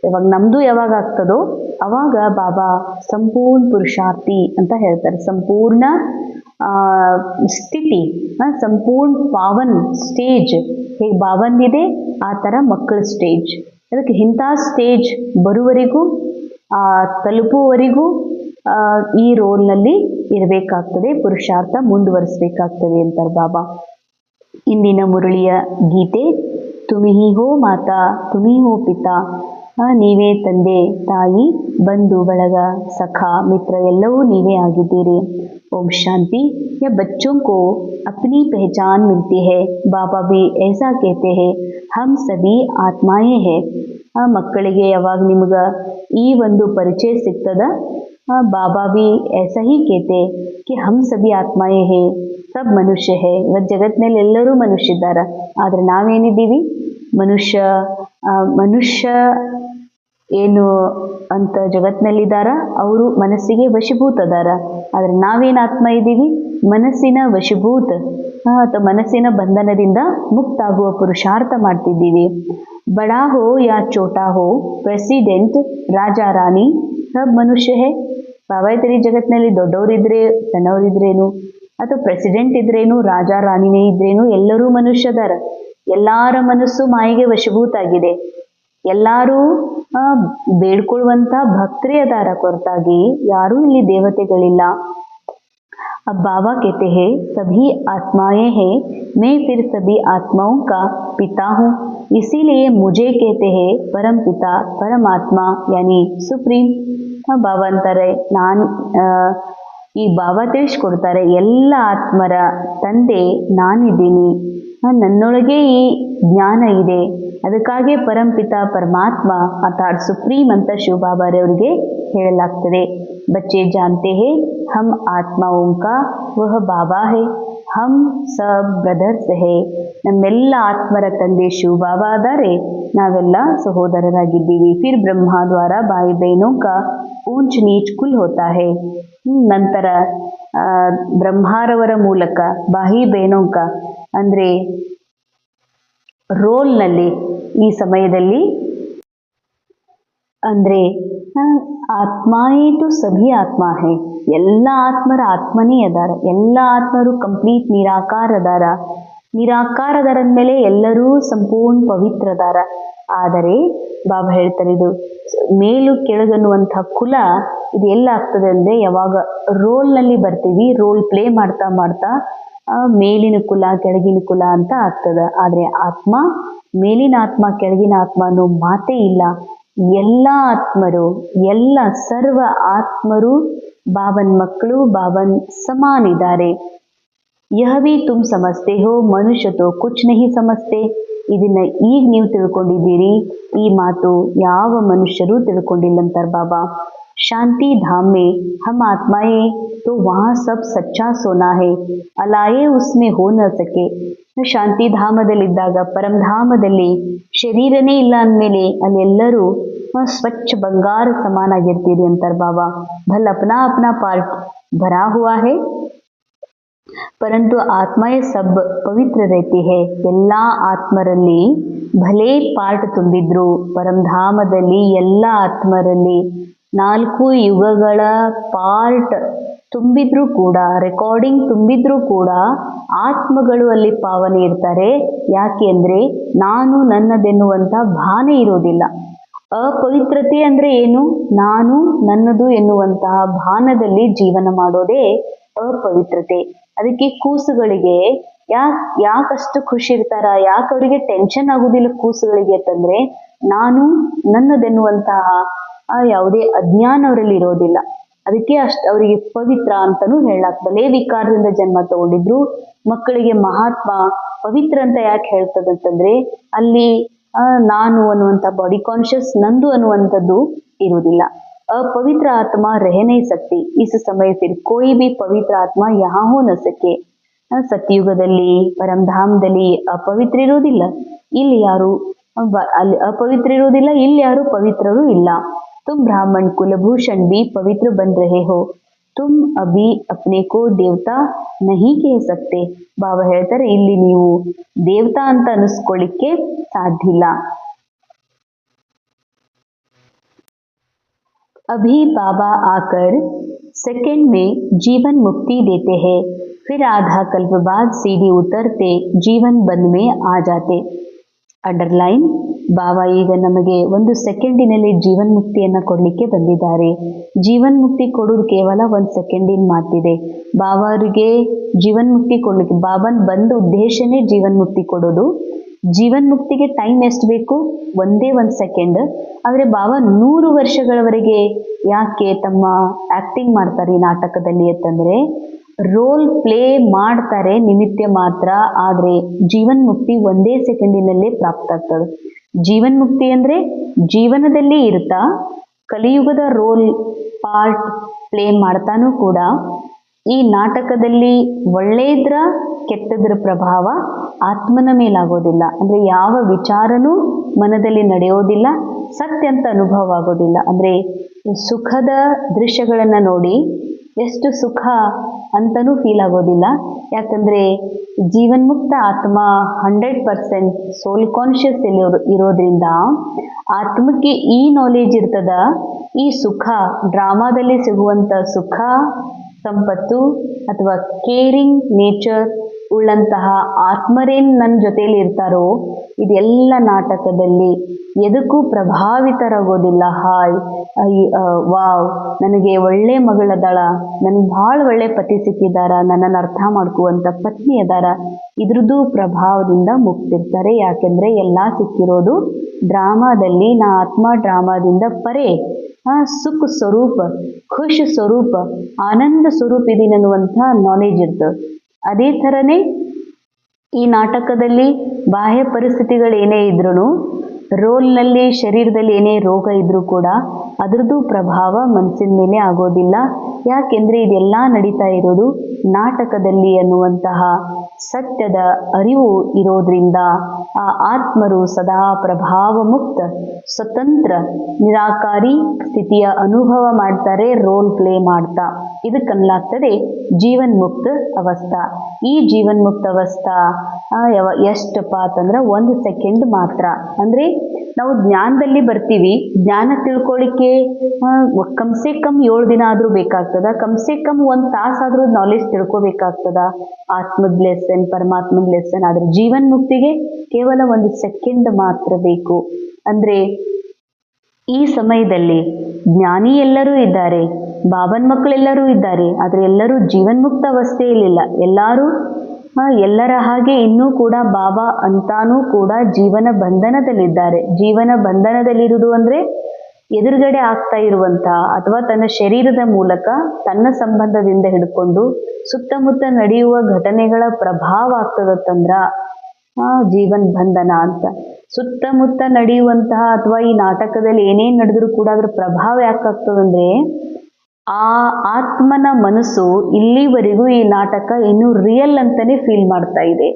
ಇವಾಗ ನಮ್ಮದು ಯಾವಾಗ ಆಗ್ತದೋ ಅವಾಗ ಬಾಬಾ ಸಂಪೂರ್ಣ ಪುರುಷಾರ್ಥಿ ಅಂತ ಹೇಳ್ತಾರೆ. ಸಂಪೂರ್ಣ ಸ್ಥಿತಿ, ಸಂಪೂರ್ಣ ಪಾವನ್ ಸ್ಟೇಜ್ ಹೇಗೆ ಬಾಬಂದಿದೆ ಆ ಥರ ಮಕ್ಕಳ ಸ್ಟೇಜ್. ಅದಕ್ಕೆ ಇಂಥ ಸ್ಟೇಜ್ ಬರುವವರೆಗೂ, ತಲುಪುವವರೆಗೂ ಈ ರೋಲ್ನಲ್ಲಿ ಇರಬೇಕಾಗ್ತದೆ, ಪುರುಷಾರ್ಥ ಮುಂದುವರಿಸಬೇಕಾಗ್ತದೆ ಅಂತಾರೆ ಬಾಬಾ. ಇಂದಿನ ಮುರಳಿಯ ಗೀತೆ, ತುಮಿ ಹೋ ಮಾತಾ ತುಮಿ ಹೋ ಪಿತಾ, ನೀವೇ ತಂದೆ ತಾಯಿ ಬಂಧು ಬಳಗ ಸಖ ಮಿತ್ರ ಎಲ್ಲವೂ ನೀವೇ ಆಗಿದ್ದೀರಿ. ओम शांति। या बच्चों को अपनी पहचान मिलती है, बाबा भी ऐसा कहते हैं, हम सभी ಆತ್ಮಾಯೇ है. ಮಕ್ಕಳಿಗೆ ಯಾವಾಗ ನಿಮ್ಗೆ ಈ ಒಂದು ಪರಿಚಯ ಸಿಗ್ತದ, ಬಾಬಾ भी ऐसा ही कहते कि हम सभी ಆತ್ಮಾಯೇ है, सब ಮನುಷ್ಯ है. ಇವತ್ತು ಜಗತ್ತಿನಲ್ಲಿ ಎಲ್ಲರೂ ಮನುಷ್ಯ ಇದ್ದಾರೆ, ಆದರೆ ನಾವೇನಿದ್ದೀವಿ ಮನುಷ್ಯ ಏನು ಅಂತ ಜಗತ್ತಿನಲ್ಲಿದ್ದಾರ ಅವರು ಮನಸ್ಸಿಗೆ ವಶೀಭೂತದಾರ. ಆದರೆ ನಾವೇನು ಆತ್ಮ ಇದ್ದೀವಿ, ಮನಸ್ಸಿನ ವಶೀಭೂತ ಅಥವಾ ಮನಸ್ಸಿನ ಬಂಧನದಿಂದ ಮುಕ್ತ ಆಗುವ ಪುರುಷಾರ್ಥ ಮಾಡ್ತಿದ್ದೀವಿ. ಬಡಾ ಹೋ ಯಾ ಚೋಟಾ ಹೋ, ಪ್ರೆಸಿಡೆಂಟ್ ರಾಜ ರಾಣಿ ಸಬ್ ಮನುಷ್ಯ ಹೇ. ಬಾಬಾ ತರಿ ಜಗತ್ತಿನಲ್ಲಿ ದೊಡ್ಡವರಿದ್ರೆ ಸಣ್ಣವರಿದ್ರೇನು ಅಥವಾ ಪ್ರೆಸಿಡೆಂಟ್ ಇದ್ರೇನು ರಾಜ ರಾಣಿನೇ ಇದ್ರೇನು ಎಲ್ಲರೂ ಮನುಷ್ಯದಾರ. ಎಲ್ಲರ ಮನಸ್ಸು ಮಾಯಿಗೆ ವಶೀಭೂತ ಆಗಿದೆ. ಎಲ್ಲರೂ ಬೇಡ್ಕೊಳ್ಳುವಂಥ ಭಕ್ತರೇ ಅದಾರ ಹೊರತಾಗಿ ಯಾರೂ ಇಲ್ಲಿ ದೇವತೆಗಳಿಲ್ಲ. अब बाबा कहते हैं सभी आत्माएं हैं, मैं फिर सभी आत्माओं का पिता हूँ, इसीलिए मुझे कहते हैं परम पिता परमात्मा यानी सुप्रीम. ಬಾಬಾ ಅಂತಾರೆ, ಈ ಬಾಬಾ ತಿಳಿಸ್ಕೊಡ್ತಾರೆ, ಎಲ್ಲ ಆತ್ಮರ ತಂದೆ ನಾನಿದ್ದೀನಿ, ನನ್ನೊಳಗೆ ಈ ಜ್ಞಾನ ಇದೆ, ಅದಕ್ಕಾಗಿ ಪರಂಪಿತ ಪರಮಾತ್ಮ ಅರ್ಥಾತ್ ಸುಪ್ರೀಂ ಅಂತ ಶಿವ ಬಾಬಾರವರಿಗೆ ಹೇಳಲಾಗ್ತದೆ. ಬಚ್ಚೆ ಜಾನ್ತೆ ಹೇ ಹಮ್ ಆತ್ಮಾओं का वह ಬಾಬಾ ಹೇ, ಹಮ್ ಸಬ್ ಬ್ರದರ್ಸ್ ಹೇ. ನಮ್ಮೆಲ್ಲ ಆತ್ಮರ ತಂದೆ ಶಿವ ಬಾಬಾ ಆದರೆ ನಾವೆಲ್ಲ ಸಹೋದರರಾಗಿದ್ದೀವಿ. ಫಿರ್ ಬ್ರಹ್ಮ ದ್ವಾರ ಬಾಯಿ ಬಹನೋं का ऊंच नीच कुल होता है. ನಂತರ ಬ್ರಹ್ಮಾರವರ ಮೂಲಕ ಬಾಹಿ ಬೇನೋಂಕ ಅಂದರೆ ರೋಲ್ನಲ್ಲಿ ಈ ಸಮಯದಲ್ಲಿ ಅಂದರೆ ಆತ್ಮಾಯೇ ತು ಸಭಿ ಆತ್ಮ ಹೇ, ಎಲ್ಲ ಆತ್ಮರ ಆತ್ಮನೇ ಅದಾರ, ಎಲ್ಲ ಆತ್ಮರು ಕಂಪ್ಲೀಟ್ ನಿರಾಕಾರದಾರ. ನಿರಾಕಾರದರ ಮೇಲೆ ಎಲ್ಲರೂ ಸಂಪೂರ್ಣ ಪವಿತ್ರದಾರ. ಆದರೆ ಬಾಬಾ ಹೇಳ್ತಾರೆ, ಇದು ಮೇಲು ಕೆಳಗನ್ನುವಂಥ ಕುಲ ಇದು ಎಲ್ಲ ಆಗ್ತದೆ ಅಂದರೆ ಯಾವಾಗ ರೋಲ್ನಲ್ಲಿ ಬರ್ತೀವಿ, ರೋಲ್ ಪ್ಲೇ ಮಾಡ್ತಾ ಮಾಡ್ತಾ ಮೇಲಿನ ಕುಲ ಕೆಳಗಿನ ಕುಲ ಅಂತ ಆಗ್ತದೆ. ಆದರೆ ಆತ್ಮ, ಮೇಲಿನ ಆತ್ಮ ಕೆಳಗಿನ ಆತ್ಮ ಅನ್ನೋ ಮಾತೇ ಇಲ್ಲ. ಎಲ್ಲ ಆತ್ಮರು, ಎಲ್ಲ ಸರ್ವ ಆತ್ಮರು ಬಾಬನ್ ಮಕ್ಕಳು, ಬಾಬನ್ ಸಮಾನ್ ಇದ್ದಾರೆ. ಯಹ ಭಿ ತುಮ್ ಸಮಜ್ತೆ ಹೋ, ಮನುಷ್ಯ ತೋ ಕುಚ್ ನಹಿ ಸಮಜ್ತೆ. ಇದನ್ನ ಈಗ ನೀವು ತಿಳ್ಕೊಂಡಿದ್ದೀರಿ, ಈ ಮಾತು ಯಾವ ಮನುಷ್ಯರು ತಿಳ್ಕೊಂಡಿಲ್ಲಂತಾರೆ ಬಾಬಾ. ಶಾಂತಿ धाम में हम आत्माएं तो वहाँ सब सच्चा सोना है, अलाए उसमें हो न सके. ಶಾಂತಿ ಧಾಮದಲ್ಲಿದ್ದಾಗ, ಪರಂಧಾಮದಲ್ಲಿ ಶರೀರನೇ ಇಲ್ಲ ಅಂದಮೇಲೆ ಅಲ್ಲೆಲ್ಲರೂ ಸ್ವಚ್ಛ ಬಂಗಾರ ಸಮಾನಾಗಿರ್ತೀರಿ ಅಂತಾರೆ ಬಾಬಾ. ಭಲ್ ಅಪ್ನಾ ಅಪ್ನಾ ಪಾರ್ಟ್ ಭರಾ ಹುआ है, परंतु आत्माएं सब पवित्र रहती है. ಎಲ್ಲ ಆತ್ಮರಲ್ಲಿ ಭಲೇ ಪಾರ್ಟ್ ತುಂಬಿದ್ರು, ಪರಂಧಾಮದಲ್ಲಿ ಎಲ್ಲ ಆತ್ಮರಲ್ಲಿ 4 ಯುಗಗಳ ಪಾರ್ಟ್ ತುಂಬಿದ್ರೂ ಕೂಡ, ರೆಕಾರ್ಡಿಂಗ್ ತುಂಬಿದ್ರೂ ಕೂಡ ಆತ್ಮಗಳು ಅಲ್ಲಿ ಪಾವನೆ ಇರ್ತಾರೆ. ಯಾಕೆ ಅಂದರೆ ನಾನು ನನ್ನದೆನ್ನುವಂಥ ಭಾನೆ ಇರೋದಿಲ್ಲ. ಅಪವಿತ್ರತೆ ಅಂದರೆ ಏನು? ನಾನು ನನ್ನದು ಎನ್ನುವಂತಹ ಭಾನದಲ್ಲಿ ಜೀವನ ಮಾಡೋದೇ ಅಪವಿತ್ರತೆ. ಅದಕ್ಕೆ ಕೂಸುಗಳಿಗೆ ಯಾಕಷ್ಟು ಖುಷಿ ಇರ್ತಾರ, ಯಾಕೆ ಅವರಿಗೆ ಟೆನ್ಷನ್ ಆಗುದಿಲ್ಲ ಕೂಸುಗಳಿಗೆ ಅಂತಂದ್ರೆ, ನಾನು ನನ್ನದೆನ್ನುವಂತಹ ಯಾವುದೇ ಅಜ್ಞಾನ ಅವರಲ್ಲಿ ಇರೋದಿಲ್ಲ. ಅದಕ್ಕೆ ಅವರಿಗೆ ಪವಿತ್ರ ಅಂತಲೂ ಹೇಳಲಾಗ್ತದೆ. ವಿಕಾರದಿಂದ ಜನ್ಮ ತಗೊಂಡಿದ್ರು ಮಕ್ಕಳಿಗೆ ಮಹಾತ್ಮ ಪವಿತ್ರ ಅಂತ ಯಾಕೆ ಹೇಳ್ತದಂತಂದ್ರೆ, ಅಲ್ಲಿ ನಾನು ಅನ್ನುವಂಥ ಬಾಡಿ ಕಾನ್ಶಿಯಸ್ ನಂದು ಅನ್ನುವಂಥದ್ದು ಇರುವುದಿಲ್ಲ. अपवित्र आत्मा रह नहीं सकती. इस समय फिर कोई भी पवित्र आत्मा यहाँ हो न सके. ಸತ್ಯುಗದಲ್ಲಿ ಪರಂಧಾಮದಲ್ಲಿ ಅಪವಿತ್ರ ಇರೋದಿಲ್ಲ, ಇಲ್ಲಿ ಯಾರು ಅಲ್ಲಿ ಅಪವಿತ್ರ ಇರೋದಿಲ್ಲ, ಇಲ್ಲಿ ಯಾರು ಪವಿತ್ರರು ಇಲ್ಲ. तुम ब्राह्मण कुलभूषण भी पवित्र बन रहे हो, तुम अभी अपने को देवता नहीं कह सकते. ಬಾಬಾ ಹೇಳ್ತಾರೆ, ಇಲ್ಲಿ ನೀವು ದೇವತಾ ಅಂತ ಅನಿಸ್ಕೊಳ್ಳಿಕ್ಕೆ ಸಾಧ್ಯ ಇಲ್ಲ. अभी बाबा आकर सेकंड में जीवन मुक्ति देते हैं, फिर आधा कल्प बाद सीढ़ी उतरते जीवन बंध में आ जाते. अंडरलाइन ಬಾಬಾ ಈಗ ನಮಗೆ 1 ಸೆಕೆಂಡಿನಲ್ಲಿ ಜೀವನ್ಮುಕ್ತಿಯನ್ನು ಕೊಡಲಿಕ್ಕೆ ಬಂದಿದ್ದಾರೆ. ಜೀವನ್ಮುಕ್ತಿ ಕೊಡೋದು ಕೇವಲ 1 ಸೆಕೆಂಡಿನ ಮಾತಿದೆ. ಬಾಬಾ ಅವರಿಗೆ ಜೀವನ್ಮುಕ್ತಿ ಕೊಡಲಿಕ್ಕೆ ಬಾಬನ್ ಬಂದ ಉದ್ದೇಶನೇ ಜೀವನ್ಮುಕ್ತಿ ಕೊಡೋದು. ಜೀವನ್ಮುಕ್ತಿಗೆ ಟೈಮ್ ಎಷ್ಟು ಬೇಕು? ಒಂದೇ 1 ಸೆಕೆಂಡ್. ಆದರೆ ಬಾಬಾ 100 ವರ್ಷಗಳವರೆಗೆ ಯಾಕೆ ತಮ್ಮ ಆಕ್ಟಿಂಗ್ ಮಾಡ್ತಾರೆ ಈ ನಾಟಕದಲ್ಲಿ ಅಂತಂದರೆ, ರೋಲ್ ಪ್ಲೇ ಮಾಡ್ತಾರೆ ನಿಮಿತ್ತ ಮಾತ್ರ. ಆದರೆ ಜೀವನ್ಮುಕ್ತಿ ಒಂದೇ ಸೆಕೆಂಡಿನಲ್ಲೇ ಪ್ರಾಪ್ತ ಆಗ್ತದೆ. ಜೀವನ್ಮುಕ್ತಿ ಅಂದರೆ ಜೀವನದಲ್ಲಿ ಇರ್ತಾ ಕಲಿಯುಗದ ರೋಲ್ ಪಾರ್ಟ್ ಪ್ಲೇ ಮಾಡ್ತಾನೂ ಕೂಡ ಈ ನಾಟಕದಲ್ಲಿ ಒಳ್ಳೆಯದ್ರ ಕೆಟ್ಟದ್ರ ಪ್ರಭಾವ ಆತ್ಮನ ಮೇಲಾಗೋದಿಲ್ಲ. ಅಂದರೆ ಯಾವ ವಿಚಾರನೂ ಮನದಲ್ಲಿ ನಡೆಯೋದಿಲ್ಲ, ಸತ್ಯ ಅಂತ ಅನುಭವ ಆಗೋದಿಲ್ಲ. ಅಂದರೆ ಸುಖದ ದೃಶ್ಯಗಳನ್ನು ನೋಡಿ ಎಷ್ಟು ಸುಖ ಅಂತಲೂ ಫೀಲ್ ಆಗೋದಿಲ್ಲ. ಯಾಕಂದರೆ ಜೀವನ್ಮುಕ್ತ ಆತ್ಮ 100% ಸೋಲ್ ಕಾನ್ಷಿಯಸ್ ಇರೋದ್ರಿಂದ ಆತ್ಮಕ್ಕೆ ಈ ನಾಲೆಜ್ ಇರ್ತದ, ಈ ಸುಖ ಡ್ರಾಮಾದಲ್ಲಿ ಸಿಗುವಂಥ ಸುಖ ಸಂಪತ್ತು ಅಥವಾ ಕೇರಿಂಗ್ ನೇಚರ್ ಉಳ್ಳಂತಹ ಆತ್ಮರೇನು ನನ್ನ ಜೊತೆಯಲ್ಲಿ ಇರ್ತಾರೋ ಇದೆಲ್ಲ ನಾಟಕದಲ್ಲಿ ಎದಕ್ಕೂ ಪ್ರಭಾವಿತರಾಗೋದಿಲ್ಲ. ವಾವ್, ನನಗೆ ಒಳ್ಳೆ ಮಗಳದಾಳ, ನನಗೆ ಭಾಳ ಒಳ್ಳೆ ಪತಿ ಸಿಕ್ಕಿದಾರ, ನನ್ನನ್ನು ಅರ್ಥ ಮಾಡ್ಕುವಂಥ ಪತ್ನಿ ಅದಾರ, ಇದ್ರದ್ದು ಪ್ರಭಾವದಿಂದ ಮುಕ್ತಿರ್ತಾರೆ. ಯಾಕೆಂದರೆ ಎಲ್ಲ ಸಿಕ್ಕಿರೋದು ಡ್ರಾಮಾದಲ್ಲಿ. ನಾ ಆತ್ಮ ಡ್ರಾಮಾದಿಂದ ಪರೇ ಸುಖ ಸ್ವರೂಪ, ಖುಷ್ ಸ್ವರೂಪ, ಆನಂದ ಸ್ವರೂಪ ಇದೀನಿ ಅನ್ನುವಂಥ ನಾಲೆಜ್ ಇರ್ತದೆ. ಅದೇ ಥರನೇ ಈ ನಾಟಕದಲ್ಲಿ ಬಾಹ್ಯ ಪರಿಸ್ಥಿತಿಗಳು ಏನೇ ಇದ್ರೂ, ರೋಲ್ನಲ್ಲಿ ಶರೀರದಲ್ಲಿ ಏನೇ ರೋಗ ಇದ್ರೂ ಕೂಡ ಅದರದ್ದು ಪ್ರಭಾವ ಮನಸ್ಸಿನ ಮೇಲೆ ಆಗೋದಿಲ್ಲ. ಯಾಕೆಂದರೆ ಇದೆಲ್ಲ ನಡೀತಾ ಇರೋದು ನಾಟಕದಲ್ಲಿ ಅನ್ನುವಂತಹ ಸತ್ಯದ ಅರಿವು ಇರೋದ್ರಿಂದ ಆ ಆತ್ಮರು ಸದಾ ಪ್ರಭಾವ ಮುಕ್ತ, ಸ್ವತಂತ್ರ, ನಿರಾಕಾರಿ ಸ್ಥಿತಿಯ ಅನುಭವ ಮಾಡ್ತಾರೆ ರೋಲ್ ಪ್ಲೇ ಮಾಡ್ತಾ. ಇದಕ್ಕನ್ನಲಾಗ್ತದೆ ಜೀವನ್ಮುಕ್ತ ಅವಸ್ಥಾ. ಈ ಜೀವನ್ಮುಕ್ತ ಅವಸ್ಥಾ ಎಷ್ಟಪ್ಪ ಅಂತಂದ್ರೆ 1 ಸೆಕೆಂಡ್ ಮಾತ್ರ. ಅಂದರೆ ನಾವು ಜ್ಞಾನದಲ್ಲಿ ಬರ್ತೀವಿ, ಜ್ಞಾನ ತಿಳ್ಕೊಳ್ಳಿಕ್ಕೆ ಕಮ್ಸೆ ಕಮ್ 7 ದಿನ ಆದರೂ ಬೇಕಾಗ್ತದ, ಕಮ್ಸೆ ಕಮ್ 1 ತಾಸಾದರೂ ನಾಲೆಜ್ ತಿಳ್ಕೊಬೇಕಾಗ್ತದ, ಆತ್ಮದ ಲೆಸನ್, ಪರಮಾತ್ಮದ ಲೆಸನ್. ಆದರೆ ಜೀವನ್ಮುಕ್ತಿಗೆ ಕೇವಲ 1 ಸೆಕೆಂಡ್ ಮಾತ್ರ ಬೇಕು. ಅಂದರೆ ಈ ಸಮಯದಲ್ಲಿ ಜ್ಞಾನಿ ಎಲ್ಲರೂ ಇದ್ದಾರೆ, ಬಾಬನ್ ಮಕ್ಕಳೆಲ್ಲರೂ ಇದ್ದಾರೆ, ಆದರೆ ಎಲ್ಲರೂ ಜೀವನ್ಮುಕ್ತ ಅವಸ್ಥೆಯಲ್ಲಿಲ್ಲ. ಎಲ್ಲರ ಹಾಗೆ ಇನ್ನೂ ಕೂಡ ಬಾಬಾ ಅಂತಾನೂ ಕೂಡ ಜೀವನ ಬಂಧನದಲ್ಲಿದ್ದಾರೆ. ಜೀವನ ಬಂಧನದಲ್ಲಿರುವುದು ಅಂದರೆ ಎದುರುಗಡೆ ಆಗ್ತಾ ಇರುವಂಥ ಅಥವಾ ತನ್ನ ಶರೀರದ ಮೂಲಕ ತನ್ನ ಸಂಬಂಧದಿಂದ ಹಿಡ್ಕೊಂಡು ಸುತ್ತಮುತ್ತ ನಡೆಯುವ ಘಟನೆಗಳ ಪ್ರಭಾವ ಆಗ್ತದತ್ತಂದ್ರ ಜೀವನ್ ಬಂಧನ ಅಂತ. ಸುತ್ತಮುತ್ತ ನಡೆಯುವಂತಹ ಅಥವಾ ಈ ನಾಟಕದಲ್ಲಿ ಏನೇನು ನಡೆದರೂ ಕೂಡ ಅದರ ಪ್ರಭಾವ ಯಾಕಾಗ್ತದಂದ್ರೆ ಆ ಆತ್ಮನ ಮನಸ್ಸು ಇಲ್ಲಿವರೆಗೂ ಈ ನಾಟಕ ಇನ್ನೂ ರಿಯಲ್ ಅಂತಾನೆ ಫೀಲ್ ಮಾಡ್ತಾ ಇದೆ.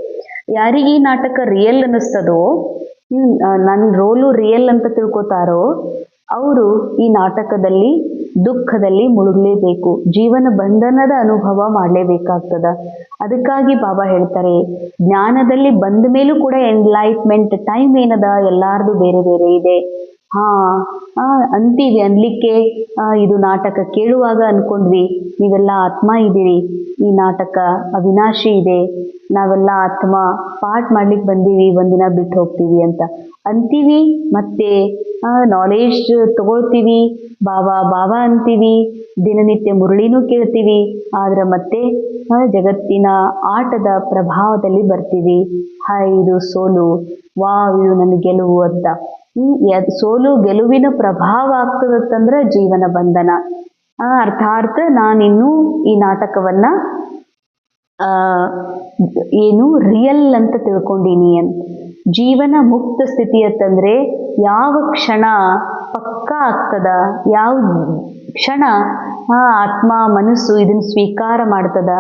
ಯಾರಿಗೆ ಈ ನಾಟಕ ರಿಯಲ್ ಅನ್ನಿಸ್ತದೋ, ನನ್ನ ರೋಲು ರಿಯಲ್ ಅಂತ ತಿಳ್ಕೊತಾರೋ ಅವರು ಈ ನಾಟಕದಲ್ಲಿ ದುಃಖದಲ್ಲಿ ಮುಳುಗಲೇಬೇಕು, ಜೀವನ ಬಂಧನದ ಅನುಭವ ಮಾಡಲೇಬೇಕಾಗ್ತದ. ಅದಕ್ಕಾಗಿ ಬಾಬಾ ಹೇಳ್ತಾರೆ, ಜ್ಞಾನದಲ್ಲಿ ಬಂದ ಮೇಲೂ ಕೂಡ ಎನ್ಲೈಟ್ಮೆಂಟ್ ಟೈಮ್ ಏನದ ಎಲ್ಲಾರ್ದು ಬೇರೆ ಬೇರೆ ಇದೆ. ಅಂತೀವಿ, ಅನ್ಲಿಕ್ಕೆ ಇದು ನಾಟಕ ಕೇಳುವಾಗ ಅನ್ಕೊಂಡ್ವಿ ನೀವೆಲ್ಲ ಆತ್ಮ ಇದ್ದೀರಿ, ಈ ನಾಟಕ ಅವಿನಾಶಿ ಇದೆ, ನಾವೆಲ್ಲ ಆತ್ಮ ಪಾಠ ಮಾಡ್ಲಿಕ್ಕೆ ಬಂದೀವಿ, ಒಂದಿನ ಬಿಟ್ಟು ಹೋಗ್ತೀವಿ ಅಂತ ಅಂತೀವಿ. ಮತ್ತೆ ನಾಲೆಜ್ ತಗೊಳ್ತೀವಿ, ಬಾಬಾ ಬಾಬಾ ಅಂತೀವಿ, ದಿನನಿತ್ಯ ಮುರಳಿನೂ ಕೇಳ್ತೀವಿ. ಆದ್ರೆ ಮತ್ತೆ ಜಗತ್ತಿನ ಆಟದ ಪ್ರಭಾವದಲ್ಲಿ ಬರ್ತೀವಿ. ಇದು ಸೋಲು, ಇದು ನನ್ನ ಗೆಲುವು ಅಂತ. ಸೋಲು ಗೆಲುವಿನ ಪ್ರಭಾವ ಆಗ್ತದತ್ತಂದ್ರೆ ಜೀವನ ಬಂಧನ. ಅರ್ಥಾತ್ ನಾನಿನ್ನೂ ಈ ನಾಟಕವನ್ನ ಏನು ರಿಯಲ್ ಅಂತ ತಿಳ್ಕೊಂಡೀನಿ ಅಂತ. ಜೀವನ ಮುಕ್ತ ಸ್ಥಿತಿ ಅಂತಂದ್ರೆ ಯಾವ ಕ್ಷಣ ಪಕ್ಕಾ ಆಗ್ತದ, ಯಾವ ಕ್ಷಣ ಆತ್ಮ ಮನಸ್ಸು ಇದನ್ನು ಸ್ವೀಕಾರ ಮಾಡ್ತದ,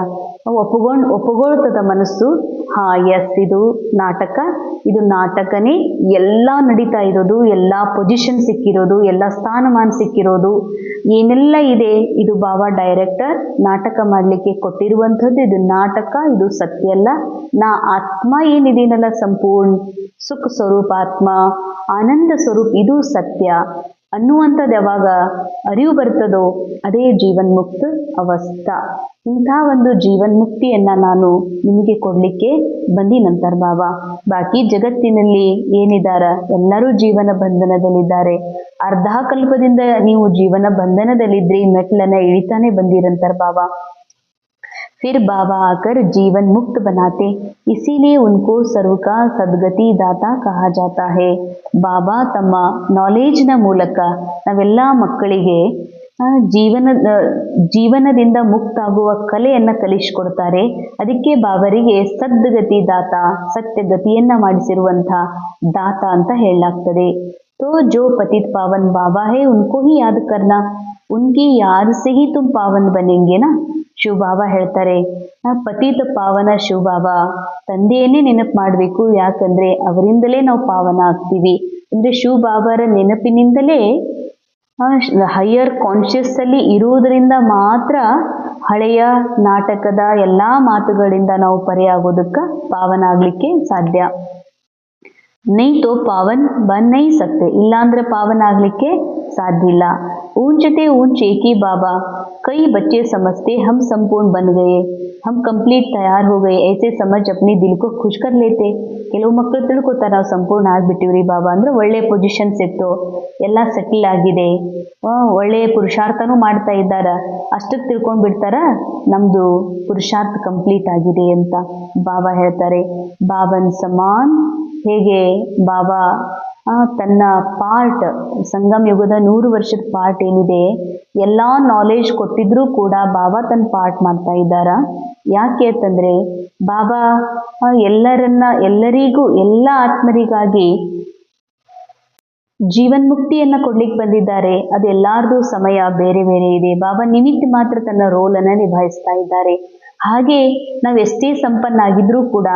ಒಪ್ಪಗೊಳ್ತದ ಮನಸ್ಸು. ಎಸ್, ಇದು ನಾಟಕನೇ, ಎಲ್ಲ ನಡೀತಾ ಇರೋದು, ಎಲ್ಲ ಪೊಸಿಷನ್ ಸಿಕ್ಕಿರೋದು, ಎಲ್ಲ ಸ್ಥಾನಮಾನ ಸಿಕ್ಕಿರೋದು, ಏನೆಲ್ಲ ಇದೆ ಇದು ಬಾಬಾ ಡೈರೆಕ್ಟರ್ ನಾಟಕ ಮಾಡಲಿಕ್ಕೆ ಕೊಟ್ಟಿರುವಂಥದ್ದು. ಇದು ನಾಟಕ, ಇದು ಸತ್ಯ ಅಲ್ಲ. ನಾ ಆತ್ಮ ಏನಿದೀನಲ್ಲ, ಸಂಪೂರ್ಣ ಸುಖ ಸ್ವರೂಪ ಆತ್ಮ, ಆನಂದ ಸ್ವರೂಪ, ಇದು ಸತ್ಯ. ಅನ್ನುವಂಥದ್ದು ಯಾವಾಗ ಅರಿವು ಬರ್ತದೋ ಅದೇ ಜೀವನ್ಮುಕ್ತ ಅವಸ್ಥಾ. ಇಂಥ ಒಂದು ಜೀವನ್ಮುಕ್ತಿಯನ್ನು ನಾನು ನಿಮಗೆ ಕೊಡಲಿಕ್ಕೆ ಬಂದಿನಂತರ ಬಾಬಾ. ಬಾಕಿ ಜಗತ್ತಿನಲ್ಲಿ ಏನಿದಾರ ಎಲ್ಲರೂ ಜೀವನ ಬಂಧನದಲ್ಲಿದ್ದಾರೆ. ಅರ್ಧ ಕಲ್ಪದಿಂದ ನೀವು ಜೀವನ ಬಂಧನದಲ್ಲಿದ್ರಿ, ಮೆಟ್ಲನ್ನ ಇಳಿತಾನೆ ಬಂದಿರಂತರ ಬಾಬಾ. फिर बाबा आकर जीवन मुक्त बनाते, इसीलिए उनको सर्व का सद्गति दाता कहा जाता है. ಬಾಬಾ ತಮ್ಮ ನಾಲೆಜ್ನ ಮೂಲಕ ನಾವೆಲ್ಲ ಮಕ್ಕಳಿಗೆ ಜೀವನದಿಂದ ಮುಕ್ತ ಆಗುವ ಕಲೆಯನ್ನು ಕಲಿಸಿಕೊಡ್ತಾರೆ. ಅದಕ್ಕೆ ಬಾಬರಿಗೆ ಸದ್ಗತಿ ದಾತ, ಸತ್ಯಗತಿಯನ್ನ ಮಾಡಿಸಿರುವಂಥ ದಾತ ಅಂತ ಹೇಳಲಾಗ್ತದೆ. तो जो पतित पावन बाबा है उनको ही याद करना, उनकी याद से ही तुम पावन बनेंगे ना. ಶಿವ ಬಾಬಾ ಹೇಳ್ತಾರೆ, ಪತಿತ ಪಾವನ ಶಿವ ಬಾಬಾ ತಂದೆಯನ್ನೇ ನೆನಪು ಮಾಡಬೇಕು. ಯಾಕಂದ್ರೆ ಅವರಿಂದಲೇ ನಾವು ಪಾವನ ಆಗ್ತೀವಿ. ಅಂದ್ರೆ ಶಿವ ಬಾಬಾರ ನೆನಪಿನಿಂದಲೇ ಹೈಯರ್ ಕಾನ್ಶಿಯಸ್ ಅಲ್ಲಿ ಇರುವುದರಿಂದ ಮಾತ್ರ ಹಳೆಯ ನಾಟಕದ ಎಲ್ಲಾ ಮಾತುಗಳಿಂದ ನಾವು ಪರೆಯಾಗೋದಕ್ಕೆ ಪಾವನ ಆಗ್ಲಿಕ್ಕೆ ಸಾಧ್ಯ. ನೈ ತೋ ಪಾವನ್ ಬನ್ ನೈ ಸಕ್ತೆ, ಇಲ್ಲಾಂದ್ರೆ ಪಾವನ ಆಗ್ಲಿಕ್ಕೆ ಸಾಧ್ಯ ಇಲ್ಲ. ऊंचते ऊंच एक ही बाबा, कई बच्चे समझते हम संपूर्ण बन गए, हम कंप्लीट तैयार हो गए, ऐसे समझ अपने दिल को खुश कर लेते. ಕೆಲವು ಮಕ್ಕಳು ತಿಳ್ಕೊತಾರೆ ನಾವು ಸಂಪೂರ್ಣ ಆಗ್ಬಿಟ್ಟಿವ್ರಿ ಬಾಬಾ, ಅಂದ್ರೆ ಒಳ್ಳೆ ಪೊಸಿಷನ್ ಸಿಕ್ತು, ಎಲ್ಲ ಸೆಟಲ್ ಆಗಿದೆ, ಒಳ್ಳೆಯ ಪುರುಷಾರ್ಥನೂ ಮಾಡ್ತಾ ಇದ್ದಾರ, ಅಷ್ಟಕ್ಕೆ ತಿಳ್ಕೊಂಡ್ ಬಿಡ್ತಾರ ನಮ್ದು ಪುರುಷಾರ್ಥ ಕಂಪ್ಲೀಟ್ ಆಗಿದೆ ಅಂತ. ಬಾಬಾ ಹೇಳ್ತಾರೆ, ಬಾಬನ್ ಸಮಾನ್. ಹೇಗೆ ಬಾಬಾ ತನ್ನ ಪಾರ್ಟ್, ಸಂಗಮ ಯುಗದ 100 ವರ್ಷದ ಪಾರ್ಟ್ ಏನಿದೆ ಎಲ್ಲ ನಾಲೆಜ್ ಕೊಟ್ಟಿದ್ರೂ ಕೂಡ ಬಾಬಾ ತನ್ನ ಪಾರ್ಟ್ ಮಾಡ್ತಾ ಇದ್ದಾರ. ಯಾಕೆ ಅಂತಂದ್ರೆ ಬಾಬಾ ಎಲ್ಲರಿಗೂ ಎಲ್ಲ ಆತ್ಮರಿಗಾಗಿ ಜೀವನ್ಮುಕ್ತಿಯನ್ನ ಕೊಡ್ಲಿಕ್ಕೆ ಬಂದಿದ್ದಾರೆ. ಅದು ಎಲ್ಲಾರ್ದು ಸಮಯ ಬೇರೆ ಬೇರೆ ಇದೆ. ಬಾಬಾ ನಿಮಿತ್ತ ಮಾತ್ರ ತನ್ನ ರೋಲನ್ನು ನಿಭಾಯಿಸ್ತಾ ಇದ್ದಾರೆ. ಹಾಗೆ ನಾವು ಎಷ್ಟೇ ಸಂಪನ್ನಾಗಿದ್ರೂ ಕೂಡ